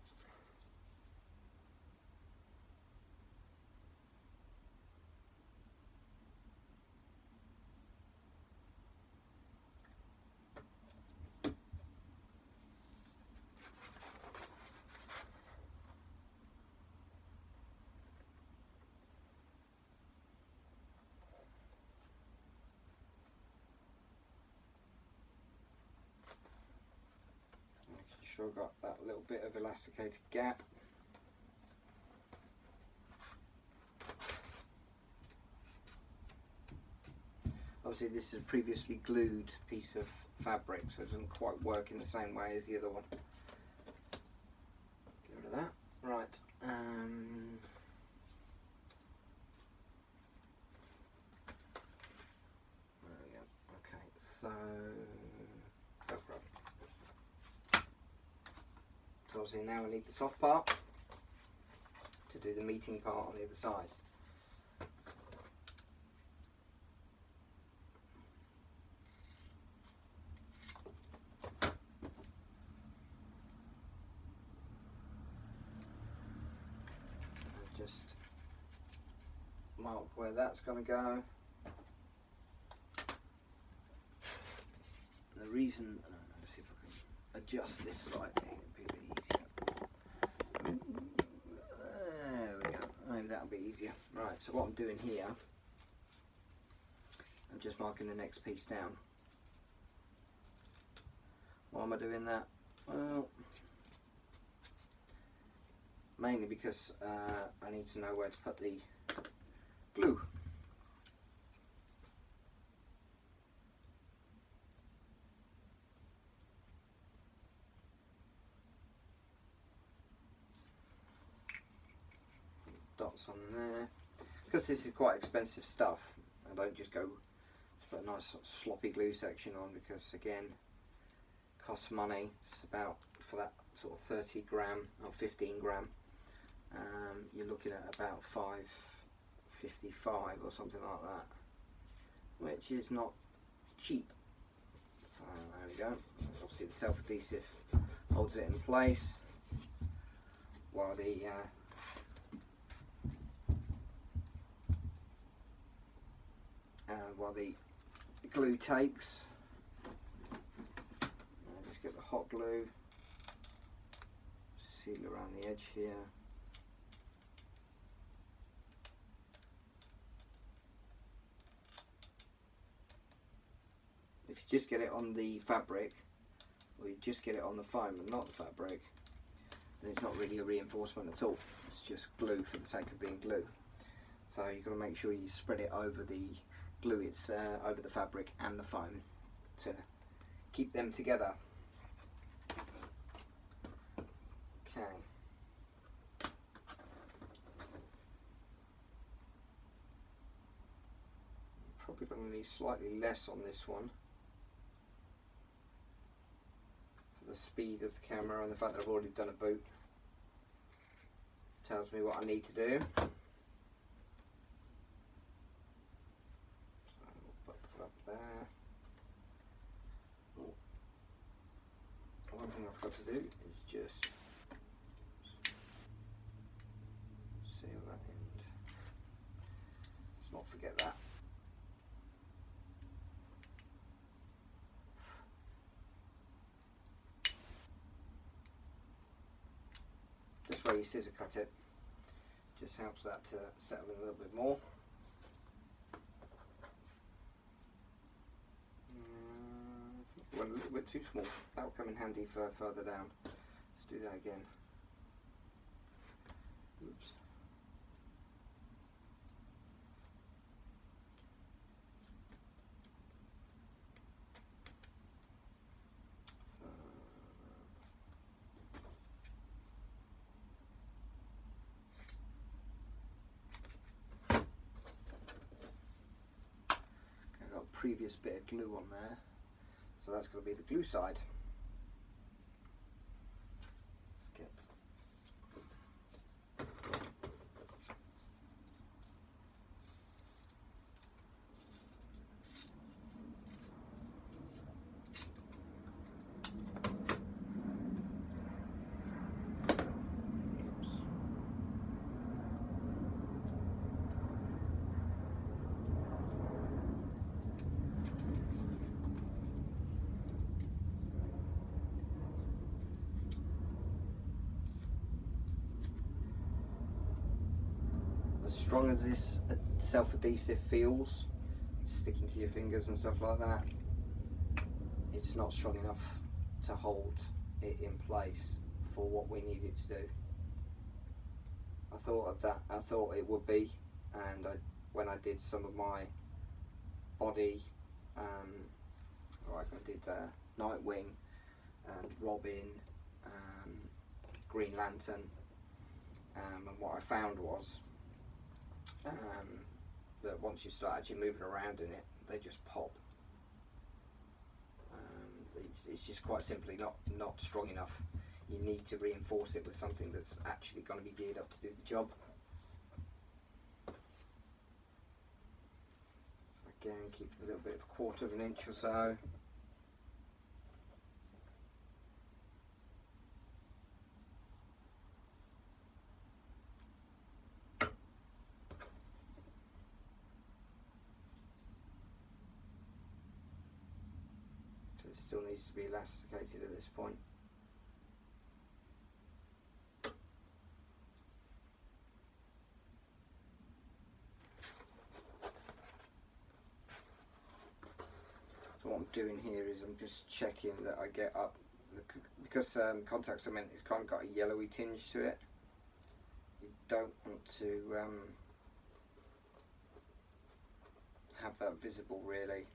Sure, got that little bit of elasticated gap. Obviously this is a previously glued piece of fabric, so it doesn't quite work in the same way as the other one. Get rid of that. Right. There we go. Okay, so obviously now we need the soft part to do the meeting part on the other side. Just mark where that's going to go. The reason, let's see if I can adjust this slightly, it'll be a bit easier. There we go, maybe that'll be easier. Right, so what I'm doing here, I'm just marking the next piece down. Why am I doing that? Well, mainly because I need to know where to put the glue. Dots on there. Because this is quite expensive stuff, I don't just go put a nice sloppy glue section on, because again, it costs money. It's about, for that sort of 30 gram or 15 gram, you're looking at about $5.55 or something like that, which is not cheap. So there we go. Obviously the self-adhesive holds it in place while the glue takes. Just get the hot glue, seal around the edge here. If you just get it on the fabric, or you just get it on the foam and not the fabric, then it's not really a reinforcement at all. It's just glue for the sake of being glue. So you've got to make sure you spread it over the glue, it's over the fabric and the foam to keep them together. Okay. Probably going to need slightly less on this one, for the speed of the camera and the fact that I've already done a boot tells me what I need to do. There. One thing I've got to do is just seal that end. Let's not forget that. This way you scissor cut it, Just helps that to settle in a little bit more. Went a little bit too small. That will come in handy for further down. Let's do that again. Oops. So I've got a previous bit of glue on there. So that's going to be the glue side. Let's get strong as this self-adhesive feels, sticking to your fingers and stuff like that, it's not strong enough to hold it in place for what we need it to do. I thought of that, I thought it would be, and when I did some of my body, like I did Nightwing and Robin, Green Lantern, and what I found was that once you start actually moving around in it, they just pop. It's just quite simply not strong enough. You need to reinforce it with something that's actually going to be geared up to do the job. Again, keep a little bit of a quarter of an inch or so. It still needs to be elasticated at this point. So what I'm doing here is I'm just checking that I get up, because contact cement has kind of got a yellowy tinge to it. You don't want to have that visible really.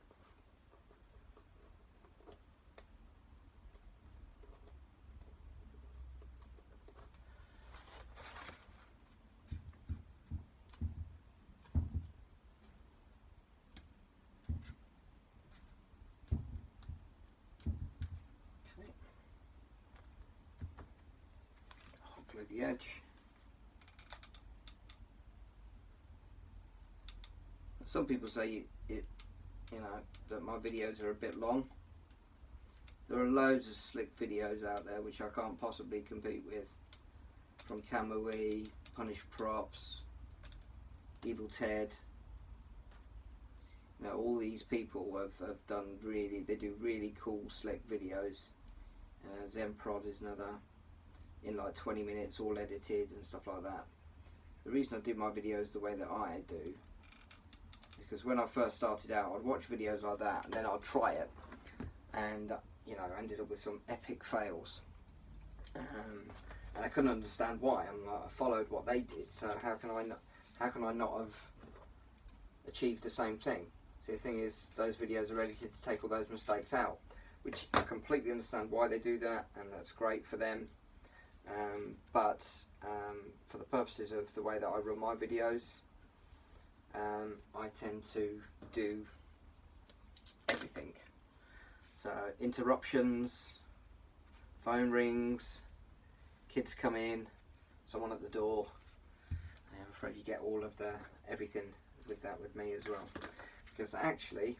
Glue the edge. Some people say that my videos are a bit long. There are loads of slick videos out there which I can't possibly compete with, from Kamui, Punish Props, Evil Ted. All these people have done they do really cool slick videos. Zenprod is another, in like 20 minutes, all edited and stuff like that. The reason I do my videos the way that I do, because when I first started out, I'd watch videos like that and then I'd try it, and I ended up with some epic fails, and I couldn't understand why. I followed what they did, so how can I not have achieved the same thing? See, the thing is, those videos are edited to take all those mistakes out, which I completely understand why they do that, and that's great for them. But for the purposes of the way that I run my videos, I tend to do everything. So interruptions, phone rings, kids come in, someone at the door. I'm afraid you get all of everything with me as well. Because actually,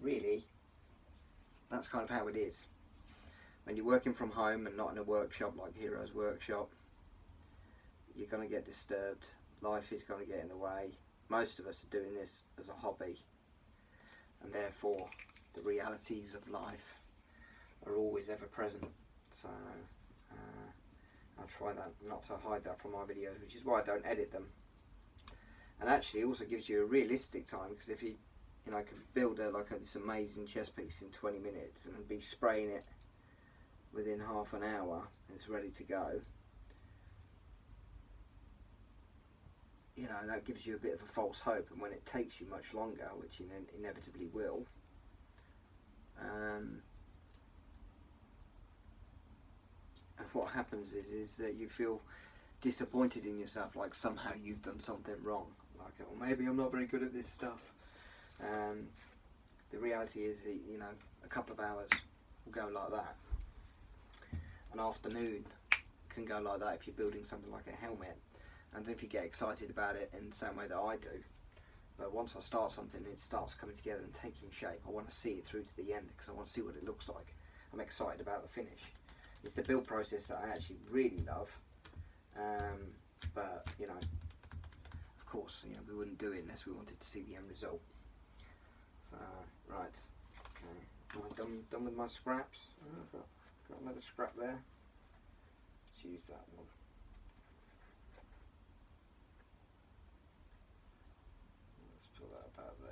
really, that's kind of how it is. When you're working from home and not in a workshop like Heroes Workshop, you're going to get disturbed. Life is going to get in the way. Most of us are doing this as a hobby, and therefore the realities of life are always ever present. So I'll try that, not to hide that from my videos, which is why I don't edit them. And actually it also gives you a realistic time, because if you can build this amazing chess piece in 20 minutes and be spraying it within half an hour, it's ready to go. That gives you a bit of a false hope, and when it takes you much longer, which inevitably will, and what happens is that you feel disappointed in yourself, like somehow you've done something wrong, like, oh, maybe I'm not very good at this stuff. The reality is that, a couple of hours will go like that. An afternoon can go like that if you're building something like a helmet, and if you get excited about it in the same way that I do. But once I start something, it starts coming together and taking shape. I want to see it through to the end, because I want to see what it looks like. I'm excited about the finish. It's the build process that I actually really love. But of course, we wouldn't do it unless we wanted to see the end result. So, right, okay, am I done with my scraps? Oh, I've got another scrap there. Let's use that one. Let's put that about there.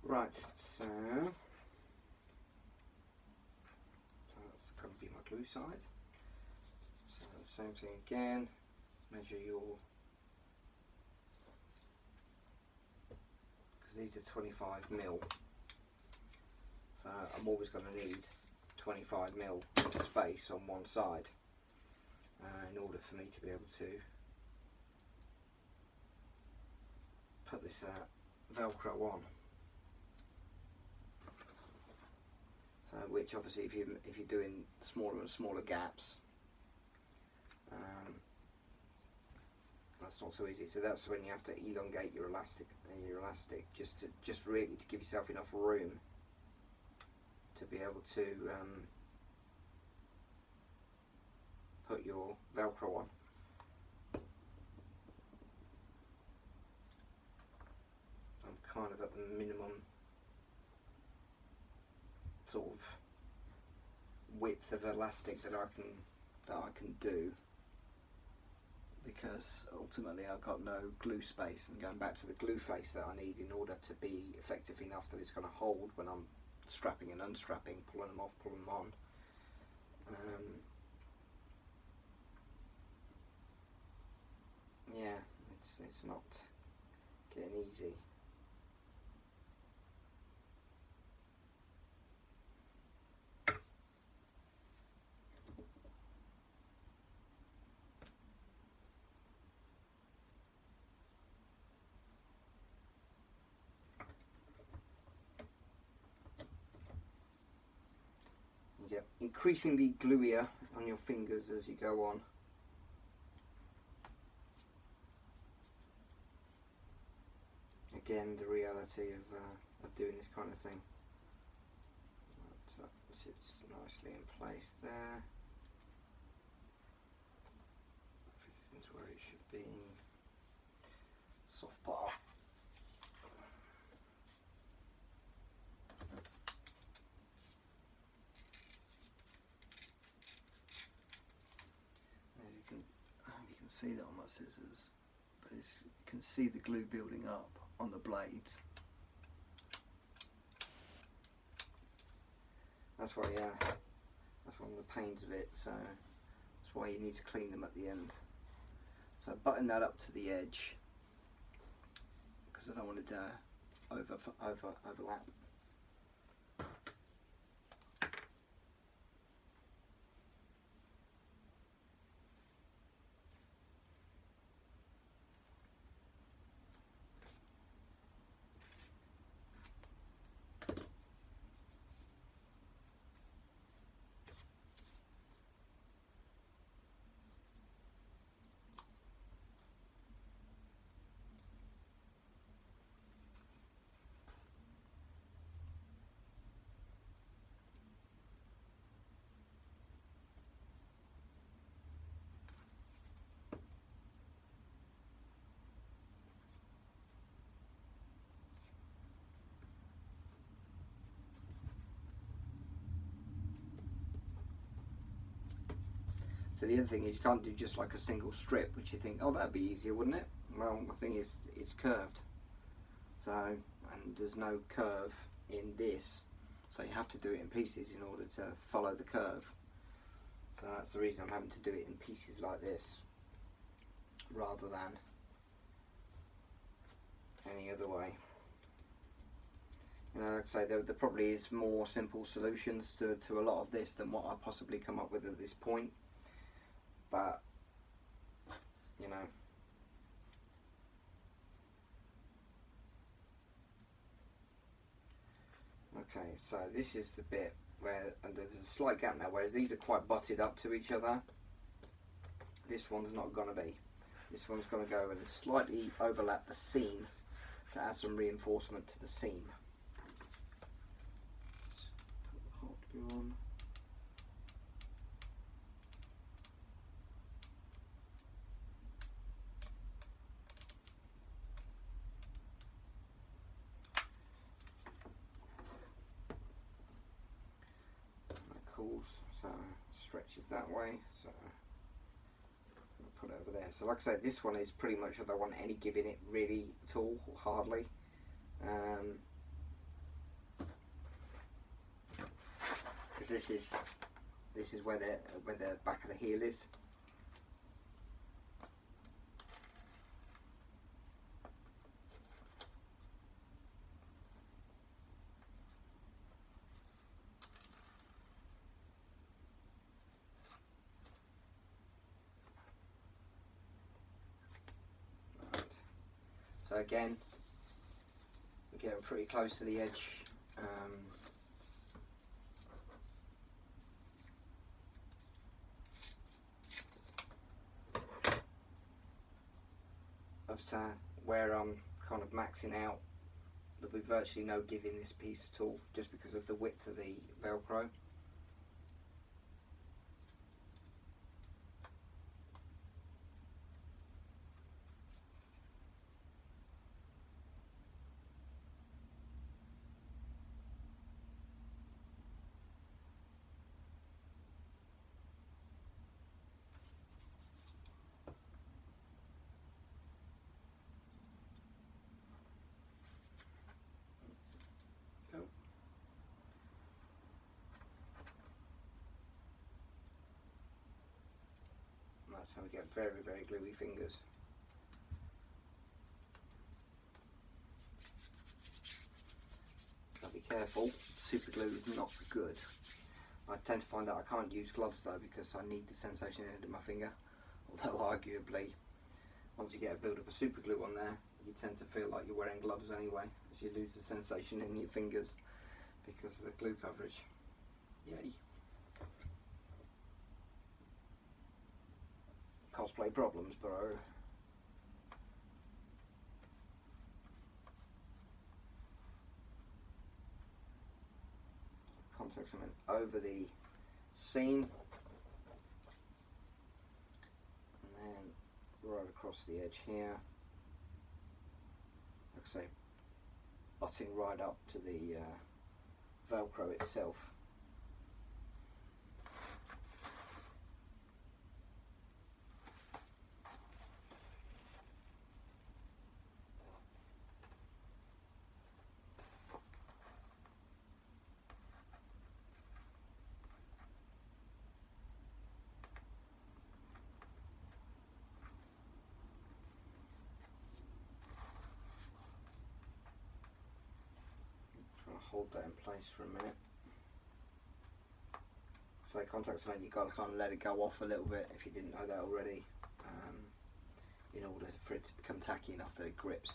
Right, so that's going to be my glue side. So the same thing again, measure your, because these are 25 mil, so I'm always going to need 25 mil of space on one side in order for me to be able to put this Velcro on. Which obviously, if you're doing smaller and smaller gaps, that's not so easy. So that's when you have to elongate your elastic just really to give yourself enough room to be able to put your Velcro on. I'm kind of at the minimum sort of width of elastic that I can do, because ultimately I've got no glue space, and going back to the glue face that I need in order to be effective enough that it's going to hold when I'm strapping and unstrapping, pulling them off, pulling them on. Yeah, it's not getting easy. You get increasingly gluier on your fingers as you go on. Again, the reality of doing this kind of thing. So it sits nicely in place there. Everything's where it should be. Soft part. As you can see that on my scissors, but you can see the glue building up on the blades. That's why, that's one of the pains of it, so that's why you need to clean them at the end. So button that up to the edge, because I don't want it to overlap. So the other thing is you can't do just like a single strip, which you think, oh, that'd be easier, wouldn't it? Well, the thing is, it's curved. So, and there's no curve in this, so you have to do it in pieces in order to follow the curve. So that's the reason I'm having to do it in pieces like this, rather than any other way. You know, like I say, there probably is more simple solutions to a lot of this than what I possibly come up with at this point. But, you know, okay, so this is the bit where there's a slight gap now, whereas these are quite butted up to each other. This one's not going to be. This one's going to go and slightly overlap the seam to add some reinforcement to the seam. Put the hot glue on. So stretches that way, so I'll put it over there. So like I said, this one is pretty much, I don't want any giving it really at all, hardly. Because this is where the back of the heel is. So again, we're getting pretty close to the edge. Of where I'm kind of maxing out, there'll be virtually no give in this piece at all, just because of the width of the Velcro. That's how we get very, very gluey fingers. Gotta be careful, super glue is not good. I tend to find that I can't use gloves though, because I need the sensation in my finger. Although arguably, once you get a build up of super glue on there, you tend to feel like you're wearing gloves anyway, as you lose the sensation in your fingers because of the glue coverage. Yay. Cosplay problems, bro. Contact cement over the seam, and then right across the edge here. Like I say, butting right up to the Velcro itself. Hold that in place for a minute. So contact cement, you've got to kind of let it go off a little bit if you didn't know that already, in order for it to become tacky enough that it grips.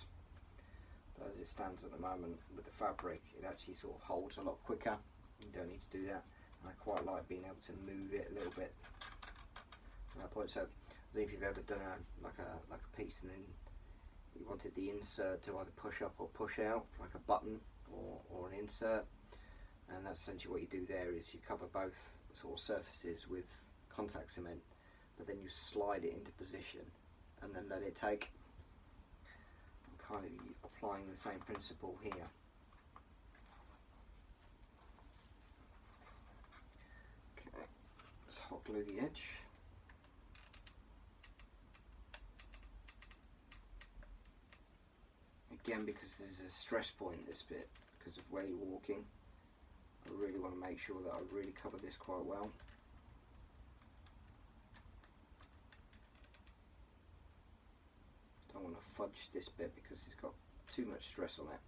But as it stands at the moment with the fabric, it actually sort of holds a lot quicker. You don't need to do that. And I quite like being able to move it a little bit at that point. So if you've ever done like a piece and then you wanted the insert to either push up or push out, like a button or an insert, and that's essentially what you do there, is you cover both sort of surfaces with contact cement, but then you slide it into position and then let it take. I'm kind of applying the same principle here. Okay, let's hot glue the edge. again, because there's a stress point this bit because of where you're walking, I really want to make sure that I really cover this quite well. Don't want to fudge this bit because it's got too much stress on it.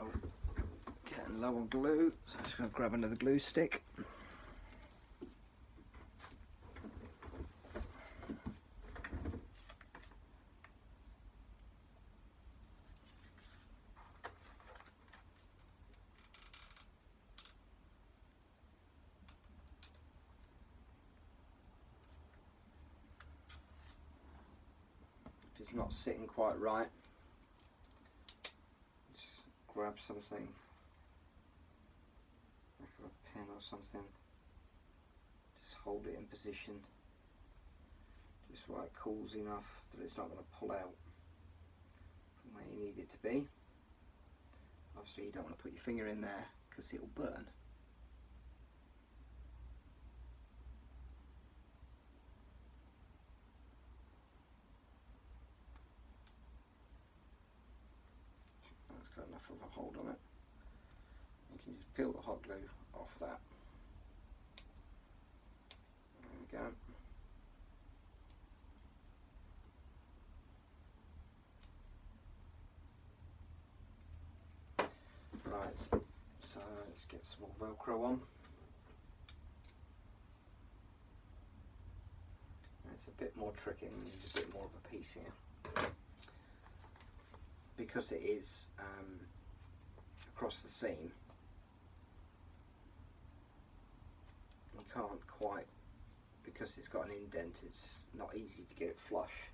Oh, getting low on glue, so I'm just going to grab another glue stick. If it's not sitting quite right, just grab something, like a pen or something, just hold it in position, just while it cools enough that it's not going to pull out from where you need it to be. Obviously you don't want to put your finger in there because it'll burn. That's got enough of a hold on it. You can just peel the hot glue off that. There we go. Right, so let's get some more Velcro on. It's a bit more tricky, and there's a bit more of a piece here. Because it is across the seam, you can't quite, because it's got an indent, it's not easy to get it flush.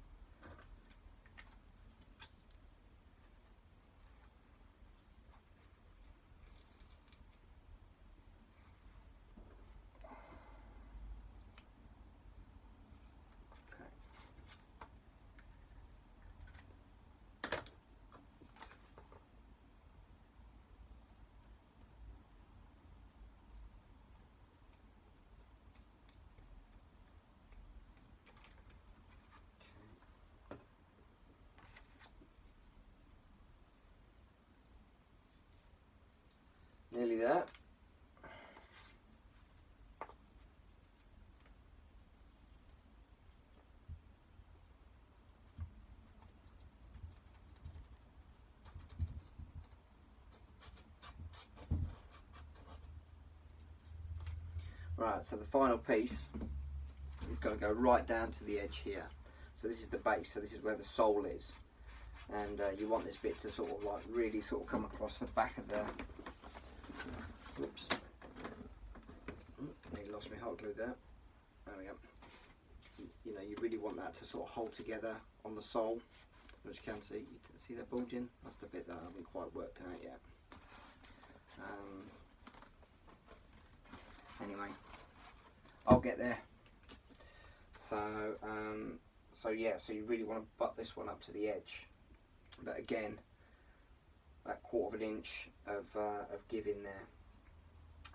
Nearly there. Right, so the final piece is going to go right down to the edge here. So this is the base, so this is where the sole is. And you want this bit to sort of like really sort of come across the back of the... Whoops. Nearly lost my hot glue there. There we go. You know, you really want that to sort of hold together on the sole. As you can see, you see that bulging? That's the bit that I haven't quite worked out yet. Anyway, I'll get there. So, so yeah, so you really want to butt this one up to the edge. But again, that 1/4 of an inch of give in there.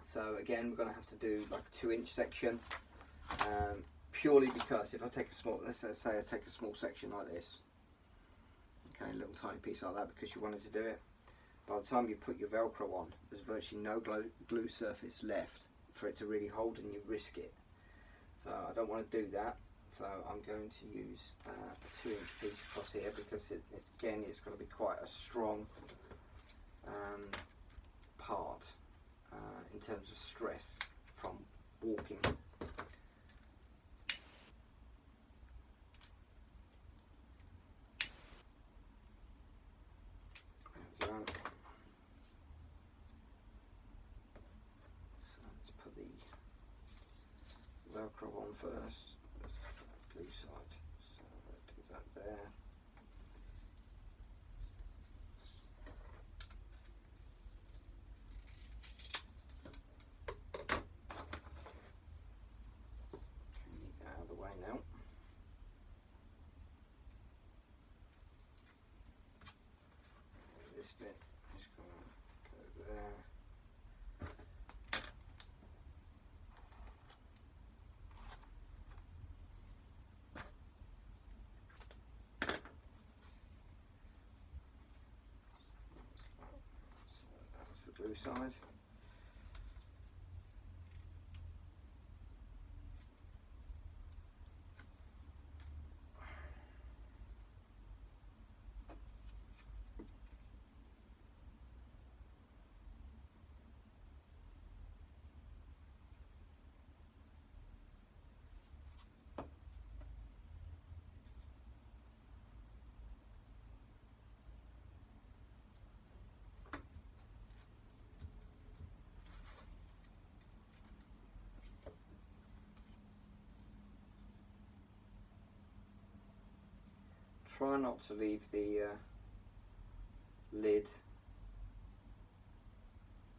So again, we're going to have to do like a 2-inch section, purely because if I take a small, let's say I take a small section like this, okay, a little tiny piece like that because you wanted to do it, by the time you put your Velcro on, there's virtually no glue surface left for it to really hold and you risk it. So I don't want to do that. So I'm going to use a 2-inch piece across here because again, it's going to be quite a strong part in terms of stress from walking. There we go. So let's put the Velcro on first. Let's glue side. So do that there. Now. bit is going to go there. So that's the glue side. Try not to leave the lid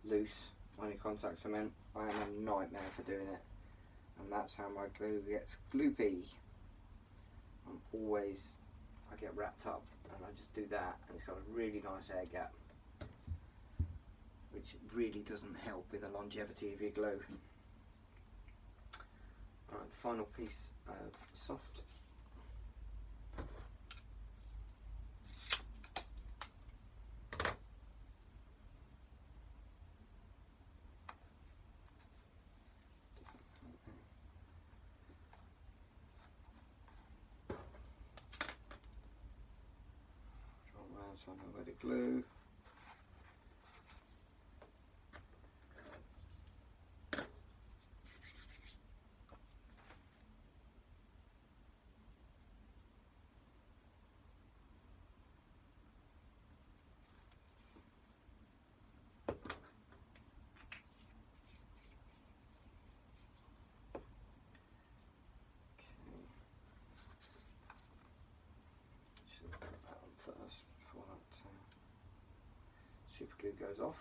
loose on your contact cement. I am a nightmare for doing it, and that's how my glue gets gloopy. I get wrapped up and I just do that, and it's got a really nice air gap, which really doesn't help with the longevity of your glue. Right, final piece of soft. So I know where to glue. Should put that on first before that super glue goes off.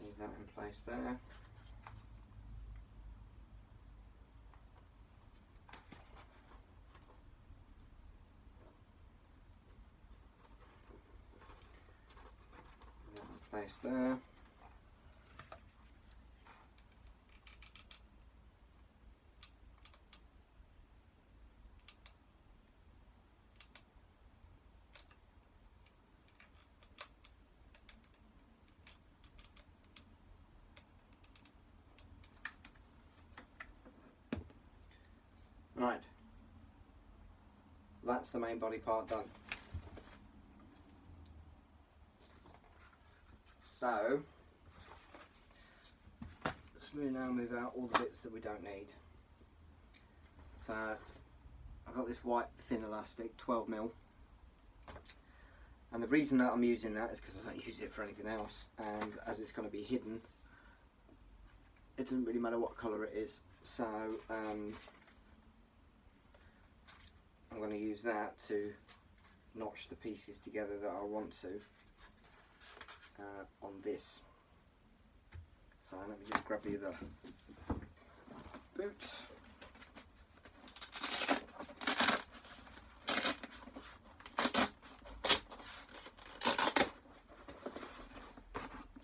Leave that in place there. Place there. Right, that's the main body part done. So let's now move out all the bits that we don't need. So I've got this white thin elastic, 12mm, and the reason that I'm using that is because I don't use it for anything else, and as it's going to be hidden, it doesn't really matter what colour it is. So I'm going to use that to notch the pieces together that I want to on this. So let me just grab the other boot.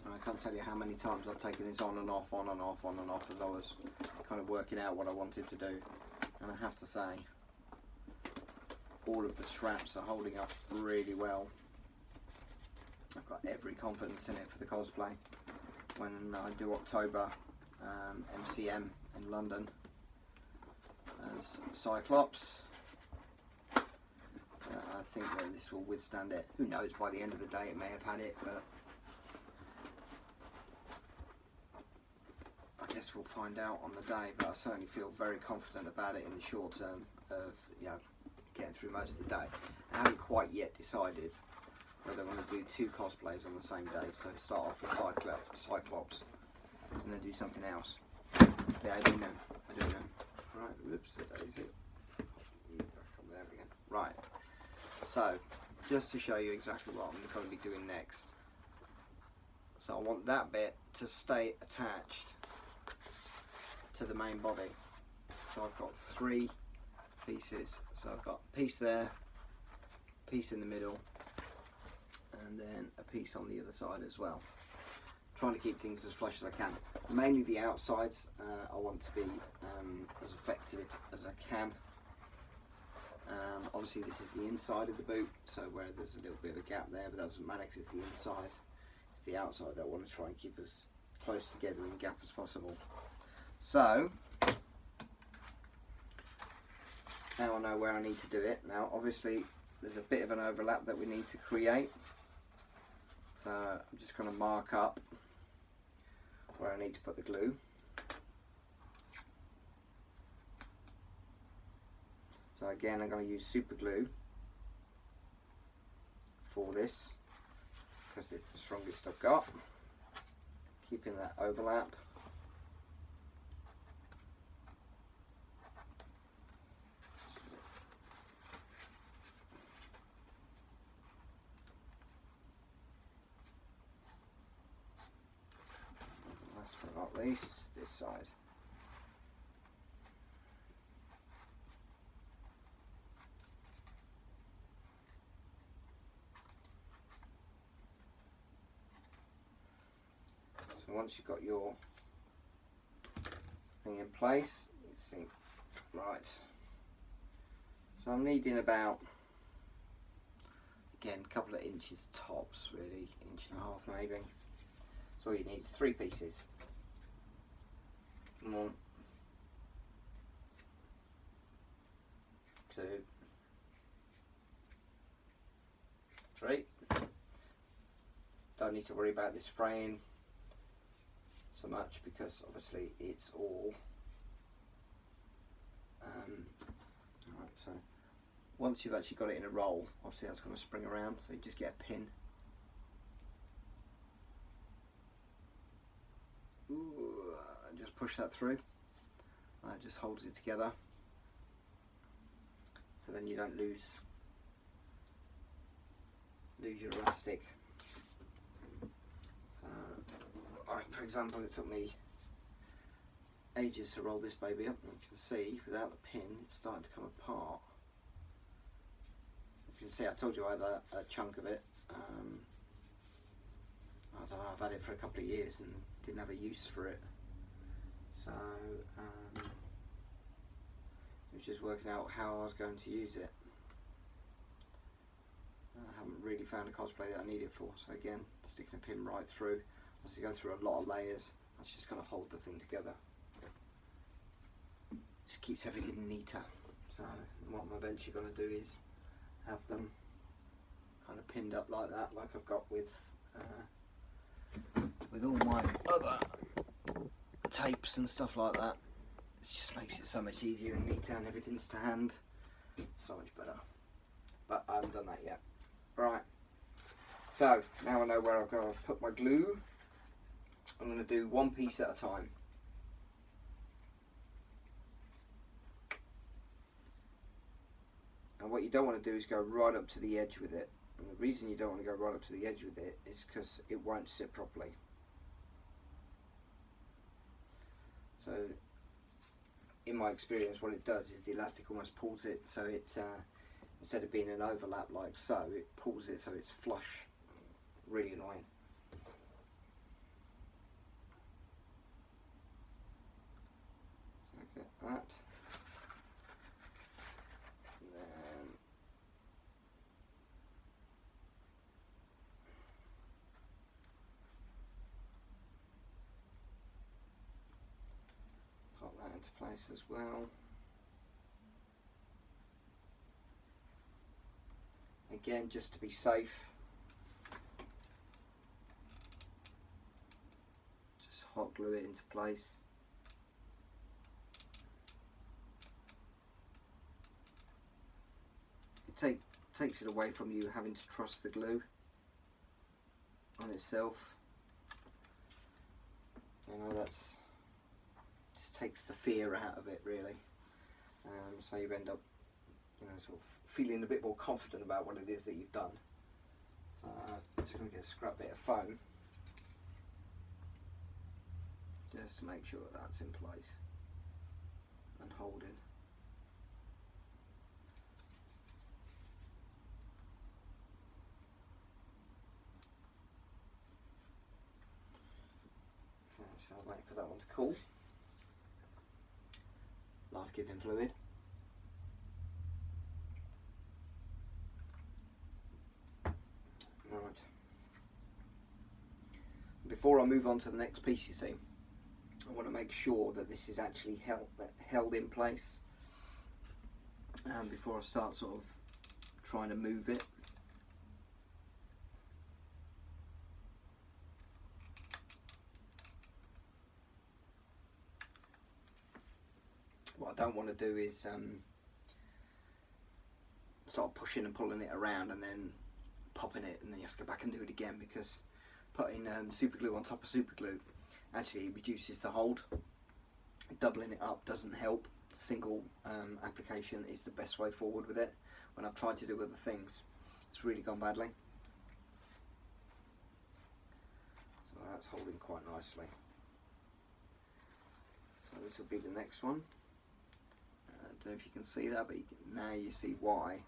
I can't tell you how many times I've taken this on and off, on and off, on and off as I was kind of working out what I wanted to do, and I have to say all of the straps are holding up really well. I've got every confidence in it for the cosplay. When I do October MCM in London as Cyclops, I think that this will withstand it. Who knows, by the end of the day it may have had it, but I guess we'll find out on the day. But I certainly feel very confident about it in the short term of, you know, getting through most of the day. I haven't quite yet decided whether I want to do two cosplays on the same day, so start off with Cyclops and then do something else. Yeah, I do know. Right, whoops, that is it. Back up there again. Right, so just to show you exactly what I'm going to be doing next. So I want that bit to stay attached to the main body. So I've got 3 pieces. So I've got a piece there, a piece in the middle, and then a piece on the other side as well. Trying to keep things as flush as I can. Mainly the outsides I want to be as effective as I can. Obviously this is the inside of the boot, so where there's a little bit of a gap there, but that doesn't matter because it's the inside. It's the outside that I want to try and keep as close together in gap as possible. So now I know where I need to do it. Now obviously there's a bit of an overlap that we need to create, so I'm just going to mark up where I need to put the glue. So again, I'm going to use super glue for this because it's the strongest I've got, keeping that overlap. Last but not least, this side. So once you've got your thing in place, you think, right, so I'm needing about, again, a couple of inches tops, really, 1.5 inches maybe. So all you need is 3 pieces. 1, 2, 3. Don't need to worry about this fraying so much because obviously it's all right. So once you've actually got it in a roll, obviously that's going to spring around, so you just get a pin. And just push that through. That just holds it together, so then you don't lose your elastic. So, alright, for example, it took me ages to roll this baby up, and you can see without the pin it's starting to come apart. You can see I told you I had a chunk of it. I don't know, I've had it for a couple of years and didn't have a use for it, so it was just working out how I was going to use it. I haven't really found a cosplay that I need it for, so again, sticking a pin right through. Once you go through a lot of layers, that's just going to hold the thing together. Just keeps everything neater. So what I'm eventually going to do is have them kind of pinned up like that, like I've got with all my other tapes and stuff like that. It just makes it so much easier and neater, and everything's to hand. So much better. But I haven't done that yet. Right. So now I know where I've got to put my glue. I'm going to do 1 piece at a time. And what you don't want to do is go right up to the edge with it. And the reason you don't want to go right up to the edge with it is because it won't sit properly. So in my experience, what it does is the elastic almost pulls it, so it's instead of being an overlap like so, it pulls it so it's flush. Really annoying. So I get that. And then pop that into place as well. Again, just to be safe, just hot glue it into place. It takes it away from you having to trust the glue on itself. You know, that's just takes the fear out of it, really. So you end up, you know, sort of feeling a bit more confident about what it is that you've done. So I'm just going to get a scrub bit of foam just to make sure that that's in place and holding. Okay, so I'll wait for that one to cool. Life-giving fluid. Right. Before I move on to the next piece, you see, I want to make sure that this is actually held in place before I start sort of trying to move it. What I don't want to do is start pushing and pulling it around and then popping it, and then you have to go back and do it again, because putting super glue on top of super glue actually reduces the hold. Doubling it up doesn't help. Single application is the best way forward with it. When I've tried to do other things, it's really gone badly. So that's holding quite nicely. So this will be the next one. I don't know if you can see that, but now you see why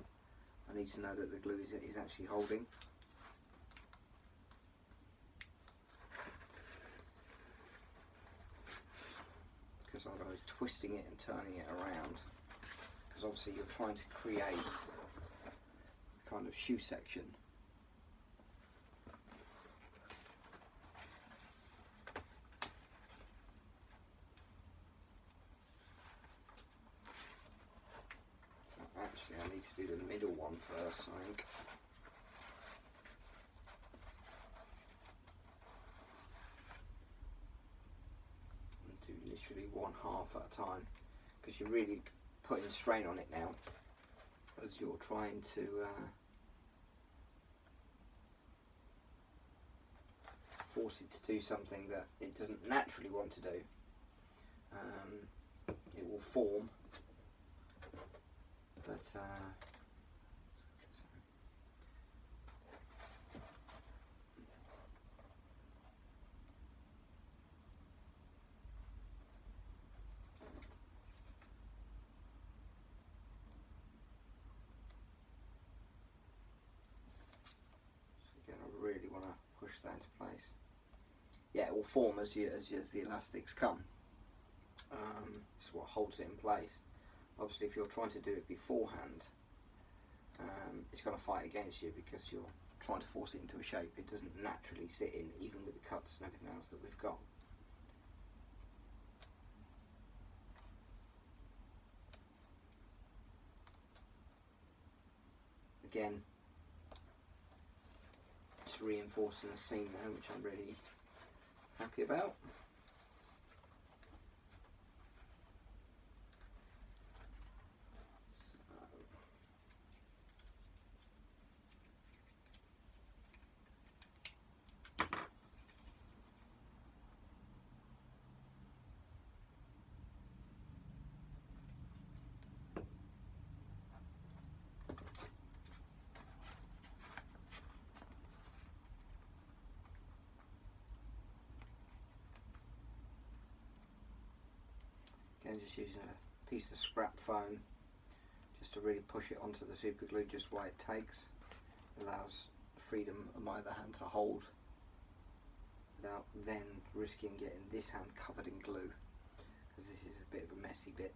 I need to know that the glue is actually holding. Because I'm going to be twisting it and turning it around, because obviously you're trying to create a kind of shoe section. So actually I need to do the middle one first, I think. Literally one half at a time, because you're really putting strain on it now as you're trying to force it to do something that it doesn't naturally want to do. It will form, but really want to push that into place. Yeah, it will form as the elastics come. This is what holds it in place. Obviously, if you're trying to do it beforehand, it's going to fight against you, because you're trying to force it into a shape it doesn't naturally sit in, even with the cuts and everything else that we've got. Again, reinforcing the seam there, which I'm really happy about. Again, just using a piece of scrap foam just to really push it onto the super glue just what it takes. Allows freedom of my other hand to hold without then risking getting this hand covered in glue, because this is a bit of a messy bit.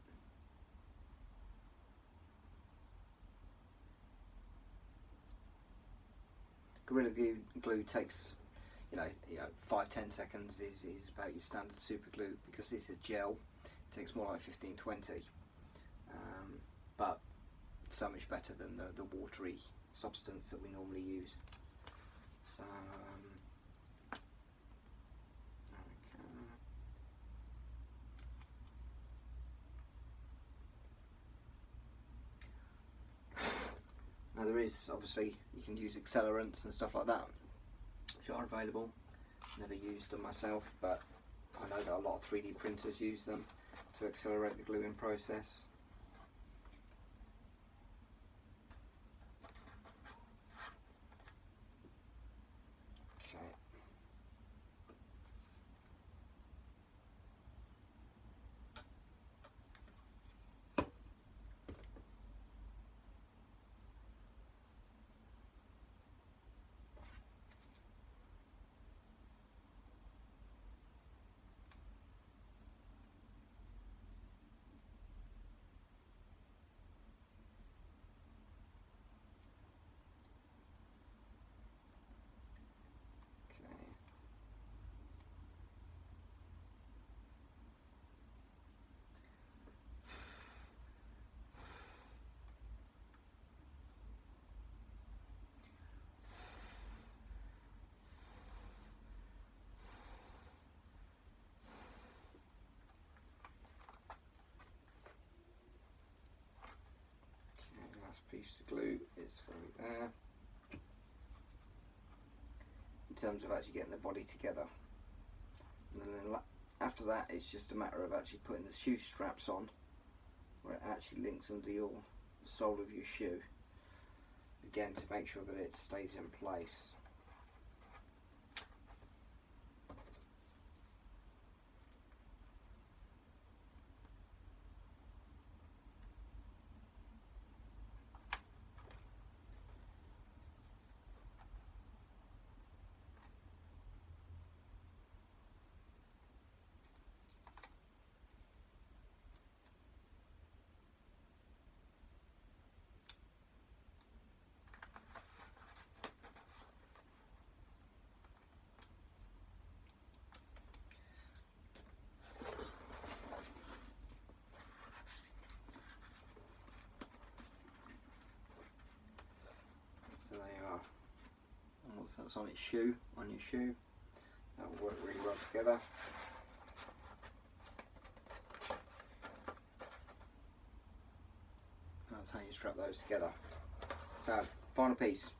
Gorilla glue takes, 5-10 seconds is about your standard super glue. Because this is gel, it takes more like 15-20, but so much better than the watery substance that we normally use. So now there is, obviously, you can use accelerants and stuff like that, which are available. Never used them myself, but I know that a lot of 3D printers use them to accelerate the gluing process. piece of glue is going to be there. In terms of actually getting the body together. And then after that, it's just a matter of actually putting the shoe straps on, where it actually links under the sole of your shoe. Again, to make sure that it stays in place. That's on its shoe, on your shoe. That will work really well together. That's how you strap those together. So, final piece.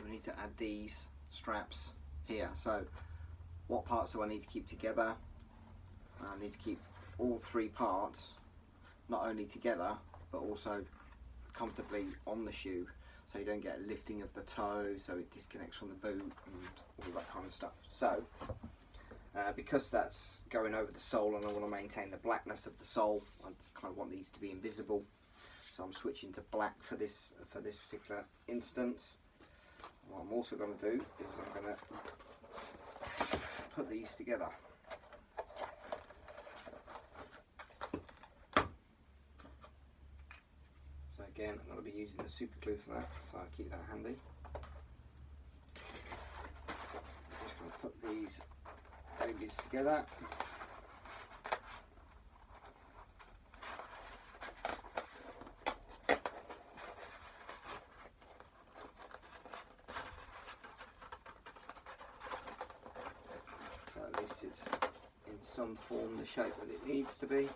We need to add these straps here. So, what parts do I need to keep together? I need to keep all three parts not only together, but also comfortably on the shoe, so you don't get a lifting of the toe, so it disconnects from the boot and all that kind of stuff. So because that's going over the sole and I want to maintain the blackness of the sole, I kind of want these to be invisible, so I'm switching to black for this particular instance. What I'm also going to do is I'm going to put these together. Again, I'm going to be using the super glue for that, so I'll keep that handy. I'm just going to put these babies together. So at least it's in some form the shape that it needs to be.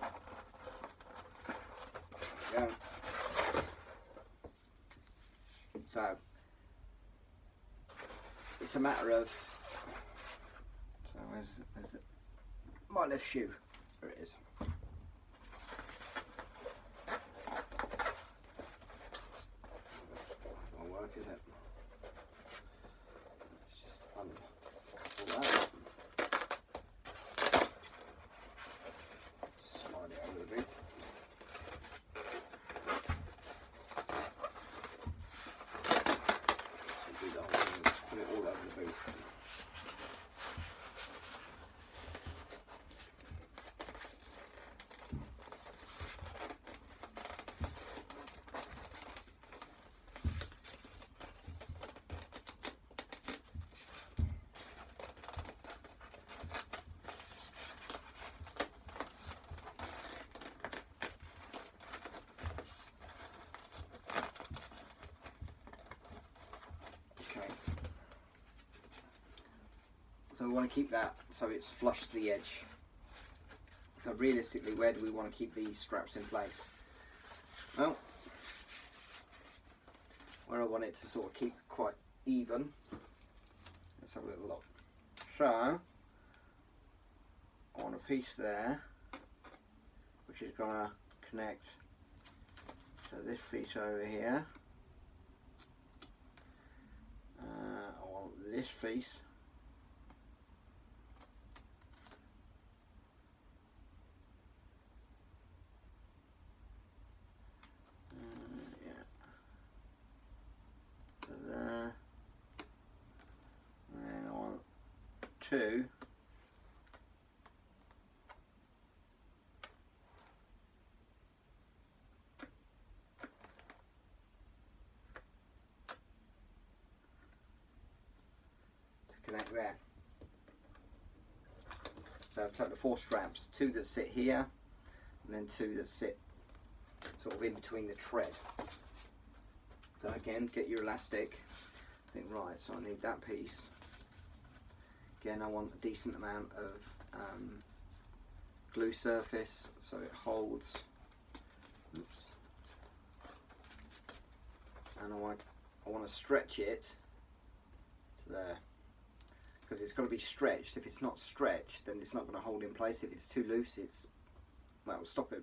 There we go. So it's a matter of, so where's it? My left shoe, there it is. Won't work, is it? Let's just uncouple that. Slide it over the boot. Put it all over the boot. Okay. So we want to keep that so it's flush to the edge. So realistically, where do we want to keep these straps in place? Well, where I want it to sort of keep quite even. Let's have a little look. So I want a piece there which is going to connect to this piece over here. I want this piece there, and then I want two to connect there. So I've taken the 4 straps, 2 that sit here and then 2 that sit sort of in between the tread. So again, get your elastic, think right, so I need that piece. Again, I want a decent amount of glue surface so it holds, oops, and I want to stretch it to there, because it's got to be stretched. If it's not stretched, then it's not going to hold in place. If it's too loose, well, it'll stop it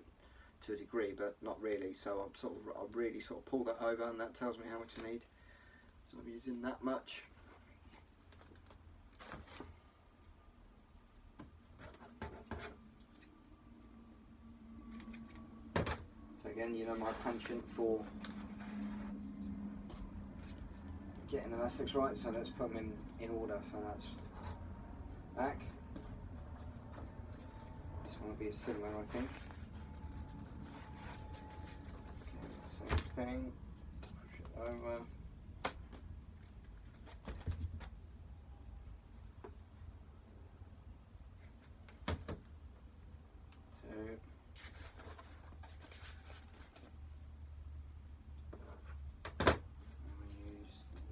to a degree, but not really. So I'll really sort of pull that over, and that tells me how much I need. So I'm using that much. So again, you know my penchant for getting the elastics right, so let's put them in order. So that's back. This one will be similar, I think. Okay, same thing. Push it over. Two.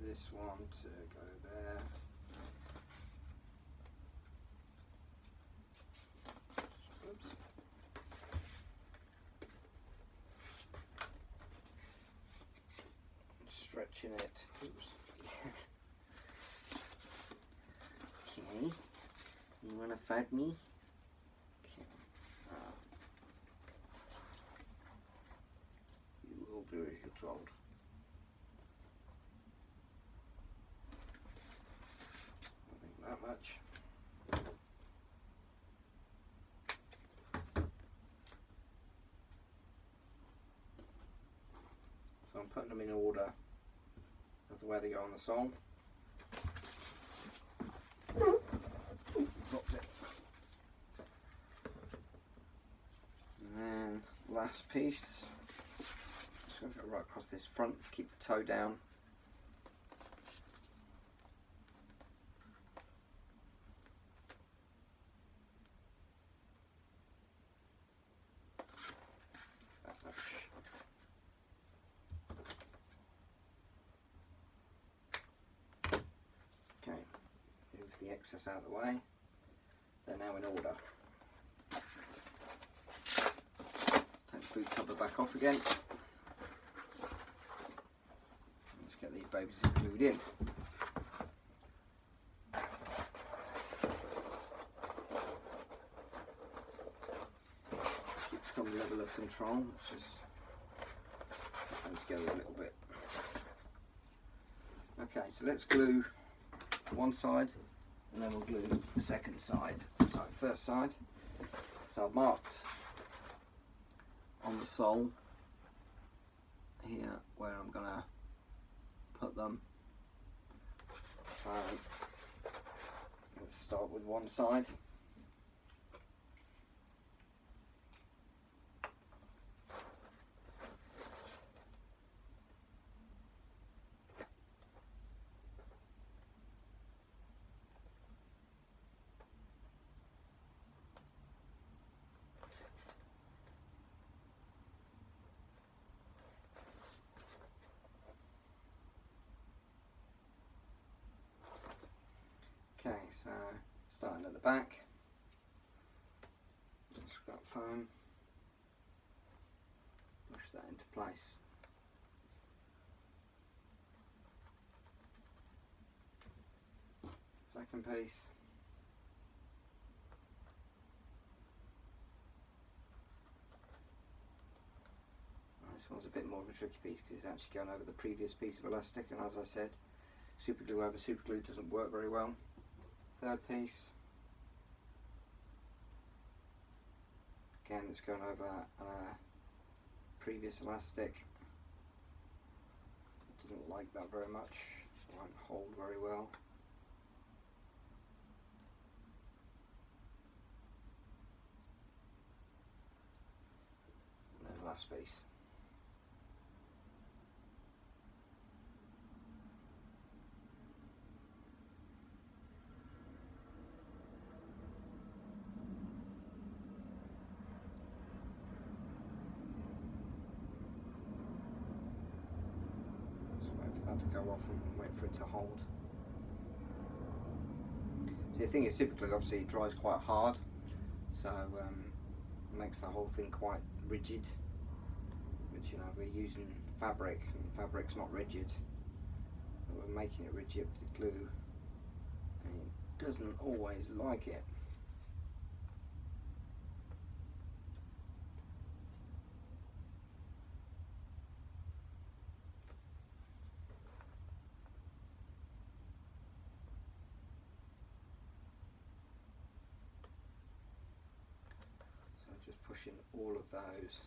This one to go there. Oops. Stretching it. Oops. Okay. You want to fad me? Okay. You will do as you're told. That much. So I'm putting them in order of the way they go on the song. Dropped it. And then last piece. Just going to go right across this front, keep the toe down. The excess out of the way. They're now in order. Take the boot cover back off again. Let's get these babies glued in. Keep some level of control. Let's just put them together a little bit. Okay, so let's glue one side, and then we'll glue the second side. So first side, so I've marked on the sole here where I'm going to put them. So let's start with one side. Okay, so starting at the back, scrap foam, push that into place. Second piece. This one's a bit more of a tricky piece because it's actually going over the previous piece of elastic, and as I said, super glue over super glue doesn't work very well. Third piece, again it's going over previous elastic. Didn't like that very much, it won't hold very well. And then last piece. To go off and wait for it to hold. So the thing is, super glue obviously it dries quite hard, so it makes the whole thing quite rigid, which, you know, we're using fabric, and fabric's not rigid. We're making it rigid with the glue, and it doesn't always like it. So just pushing all of those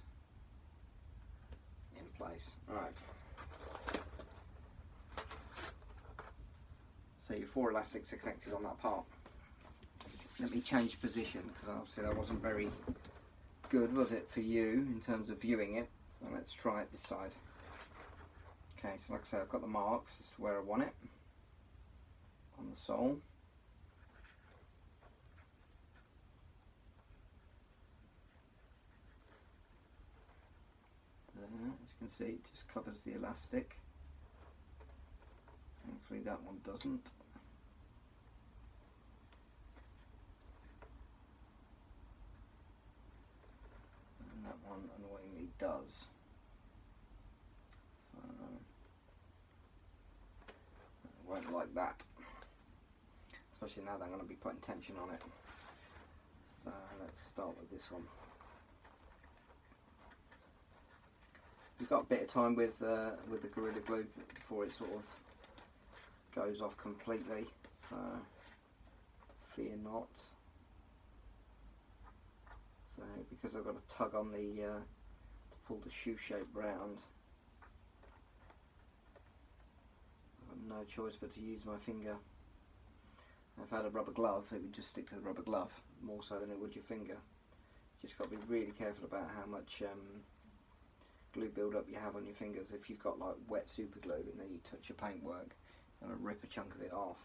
in place. Right. So your 4 elastics are connected on that part. Let me change position, because obviously that wasn't very good, was it, for you in terms of viewing it. So let's try it this side. Okay, so like I say, I've got the marks as to where I want it on the sole. There, as you can see, it just covers the elastic. Actually, that one doesn't. And that one annoyingly does. So I won't like that. Especially now that I'm going to be putting tension on it. So let's start with this one. You've got a bit of time with the Gorilla Glue before it sort of goes off completely, so fear not. So because I've got to tug on the to pull the shoe shape round, I've got no choice but to use my finger. If I had a rubber glove, it would just stick to the rubber glove more so than it would your finger. Just got to be really careful about how much glue build up you have on your fingers. If you've got like wet super glue and then you touch your paintwork, you're going to rip a chunk of it off.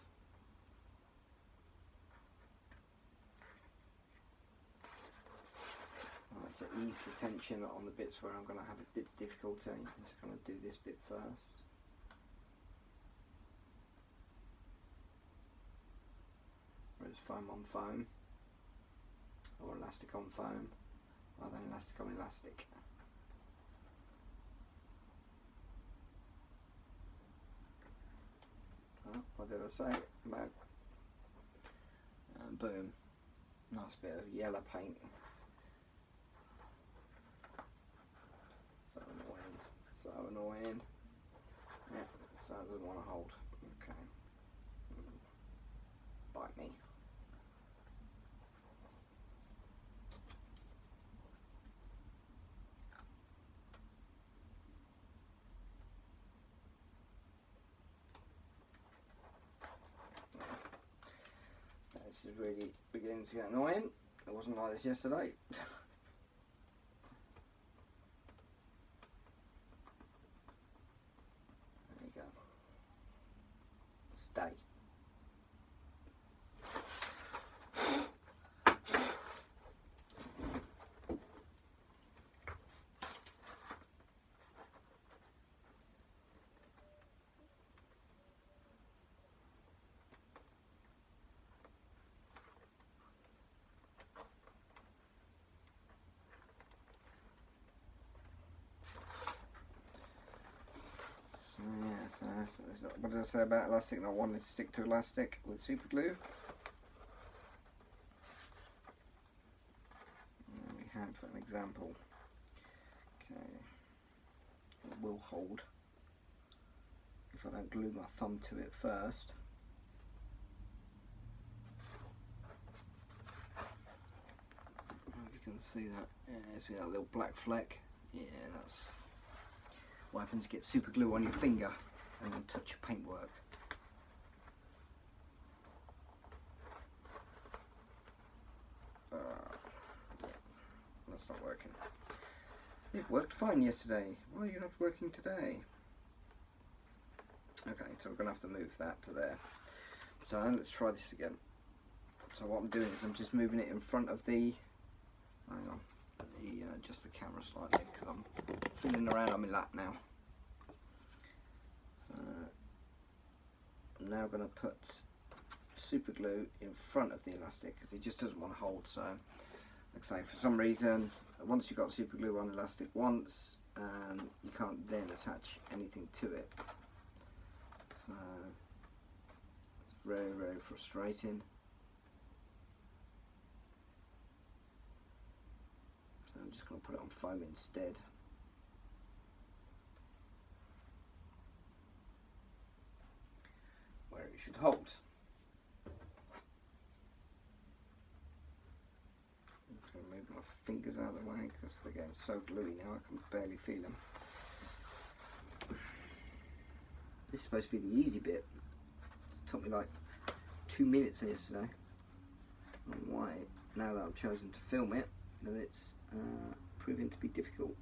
Right, to ease the tension on the bits where I'm going to have a bit of difficulty, I'm just going to do this bit first. Where it's foam on foam, or elastic on foam, rather than elastic on elastic. Oh, what did I say about? And boom, nice bit of yellow paint. So annoying, so annoying. Yeah, so it doesn't want to hold. Okay, bite me. This is really beginning to get annoying. It wasn't like this yesterday. There you go. Stay. So what did I say about elastic? Not wanting to stick to elastic with super glue. There we have an example. Okay, it will hold if I don't glue my thumb to it first. If you can see that, yeah, see that little black fleck? Yeah, that's what happens. You get super glue on your finger and then touch your paintwork. Yeah, that's not working. It worked fine yesterday. Why are you not working today? Okay, so we're going to have to move that to there. So let's try this again. So what I'm doing is I'm just moving it in front of the... Hang on. Let me adjust the camera slightly because I'm fiddling around on my lap now. So I'm now going to put super glue in front of the elastic because it just doesn't want to hold. So like I say, for some reason, once you've got super glue on elastic once, you can't then attach anything to it. So it's very, very frustrating. So I'm just going to put it on foam instead. Where it should hold. I'm just going to move my fingers out of the way because they're getting so gluey now I can barely feel them. This is supposed to be the easy bit. It took me like 2 minutes yesterday. I don't know why, now that I've chosen to film it, that it's proving to be difficult.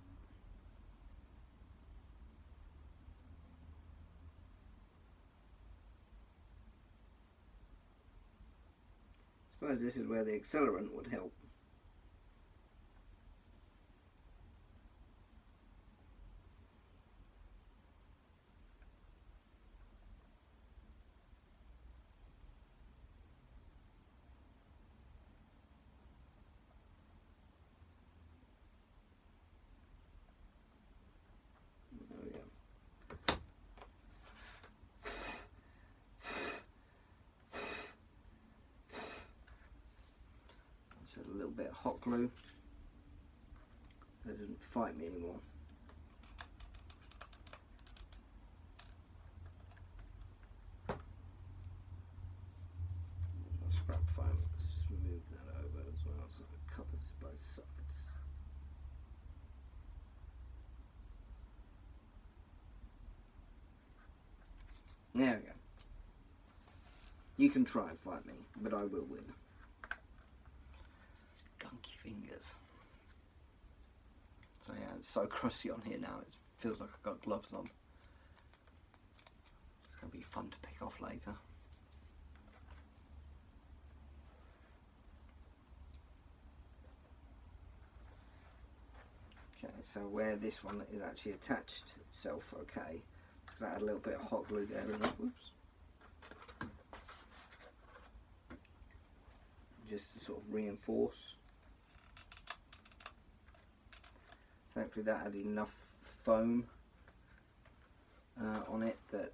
I suppose this is where the accelerant would help. A little bit of hot glue. That doesn't fight me anymore. Scrap foam. Let's just move that over as well so it covers both sides. There we go. You can try and fight me, but I will win. Gunky fingers. So yeah, it's so crusty on here now, it feels like I've got gloves on. It's going to be fun to pick off later. Okay, so where this one is actually attached itself, okay, that had a little bit of hot glue there, and whoops. Just to sort of reinforce. Thankfully that had enough foam on it that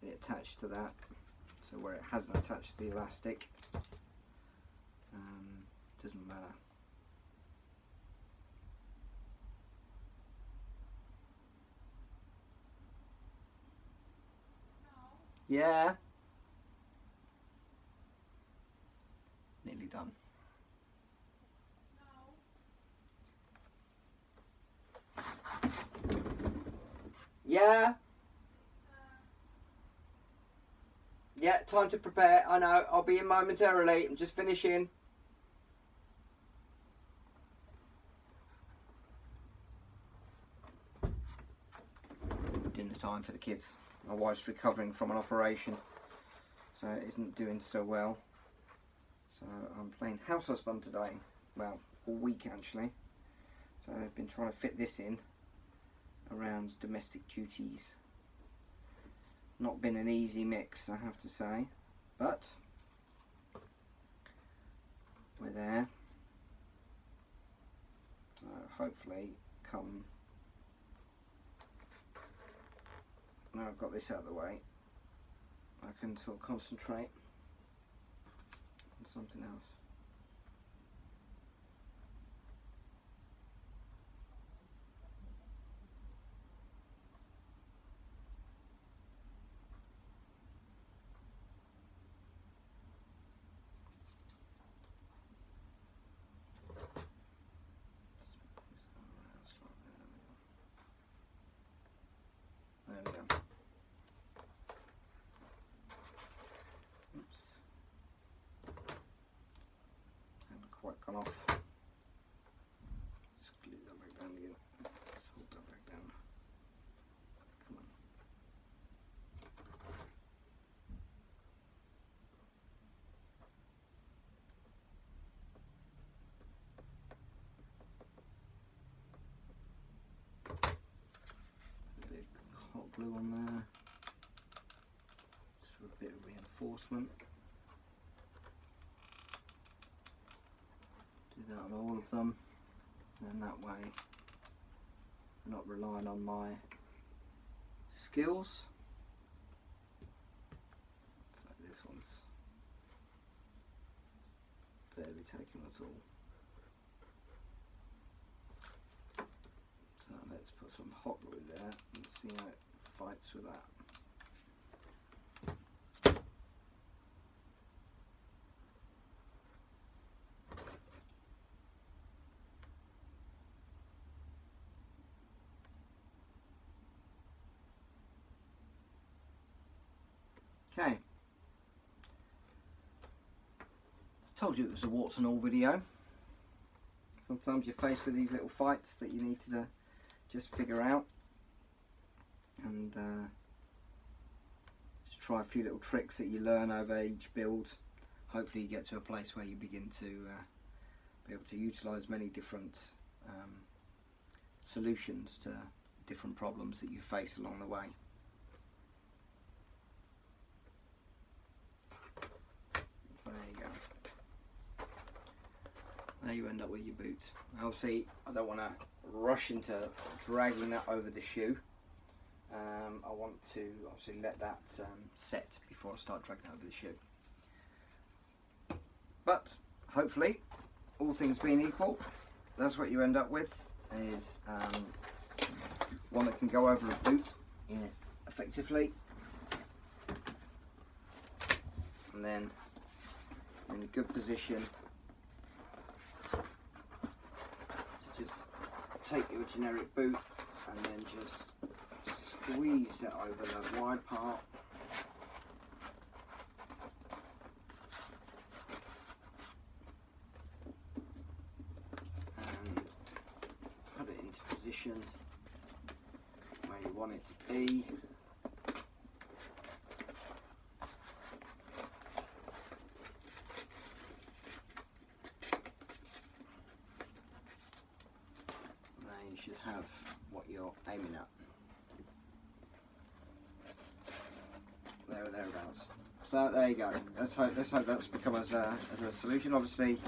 it attached to that, so where it hasn't attached to the elastic, doesn't matter. Yeah. Nearly done. Yeah. Yeah, time to prepare. I know, I'll be in momentarily. I'm just finishing. Dinner time for the kids. My wife's recovering from an operation, so it isn't doing so well. So I'm playing house husband today. Well, all week actually. So I've been trying to fit this in around domestic duties. Not been an easy mix, I have to say, but we're there. So hopefully come, now I've got this out of the way, I can sort of concentrate on something else. There we go. Oops. Hasn't quite gone off. Just glue that back down again. Just hold that back down. Come on. A bit of hot glue on there. Just for a bit of reinforcement. Do that on all of them. and that way I'm not relying on my skills. So this one's barely taken at all. So let's put some hot glue there and see how it fights with that. Okay, told you it was a warts and all video. Sometimes you're faced with these little fights that you need to just figure out, and just try a few little tricks that you learn over each build. Hopefully you get to a place where you begin to be able to utilise many different solutions to different problems that you face along the way. There you go. There you end up with your boot. Obviously I don't want to rush into dragging that over the shoe. I want to obviously let that set before I start dragging it over the shoe. But hopefully, all things being equal, that's what you end up with, is one that can go over a boot effectively, and then you're in a good position to just take your generic boot and then just squeeze it over that wide part. And put it into position where you want it to be. You should have what you're aiming at. There or thereabouts. So there you go. Let's hope that's become as a solution. Obviously,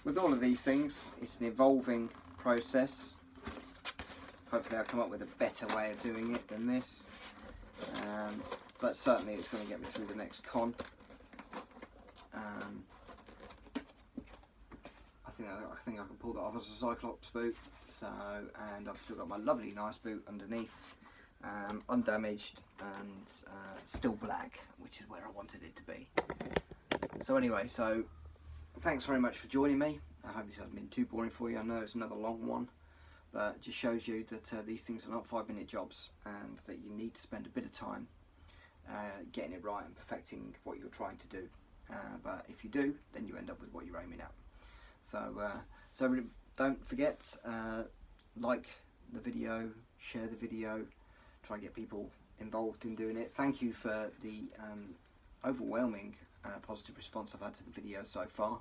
with all of these things, it's an evolving process. Hopefully I'll come up with a better way of doing it than this. But certainly it's going to get me through the next con. I think I can pull that off as a Cyclops boot. So, and I've still got my lovely nice boot underneath, undamaged and still black, which is where I wanted it to be. So anyway, so thanks very much for joining me. I hope this hasn't been too boring for you. I know it's another long one, but it just shows you that these things are not 5-minute jobs, and that you need to spend a bit of time getting it right and perfecting what you're trying to do. But if you do, then you end up with what you're aiming at. So, so don't forget, like the video, share the video, try and get people involved in doing it. Thank you for the overwhelming positive response I've had to the video so far,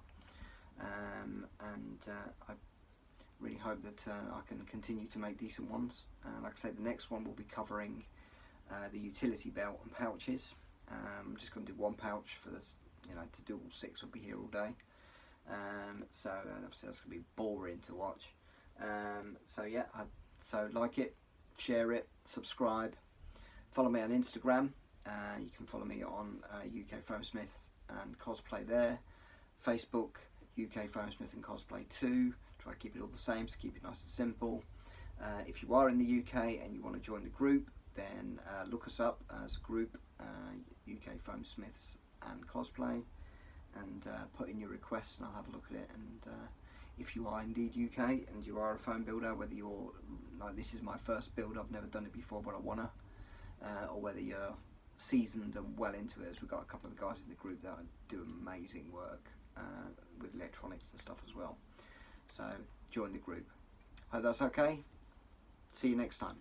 and I really hope that I can continue to make decent ones. Like I said, the next one will be covering the utility belt and pouches. I'm just going to do one pouch for this, to do all 6 will be here all day. So obviously that's going to be boring to watch. So yeah, so like it, share it, subscribe, follow me on Instagram. You can follow me on UK Foamsmith and Cosplay there. Facebook, UK Foamsmith and Cosplay 2. Try to keep it all the same, so keep it nice and simple. If you are in the UK and you want to join the group, then look us up as a group, UK Foamsmiths and Cosplay, and put in your requests and I'll have a look at it. And if you are indeed UK and you are a foam builder, whether you're like, this is my first build, I've never done it before but I wanna, or whether you're seasoned and well into it, as we've got a couple of the guys in the group that do amazing work with electronics and stuff as well. So join the group. Hope that's okay. See you next time.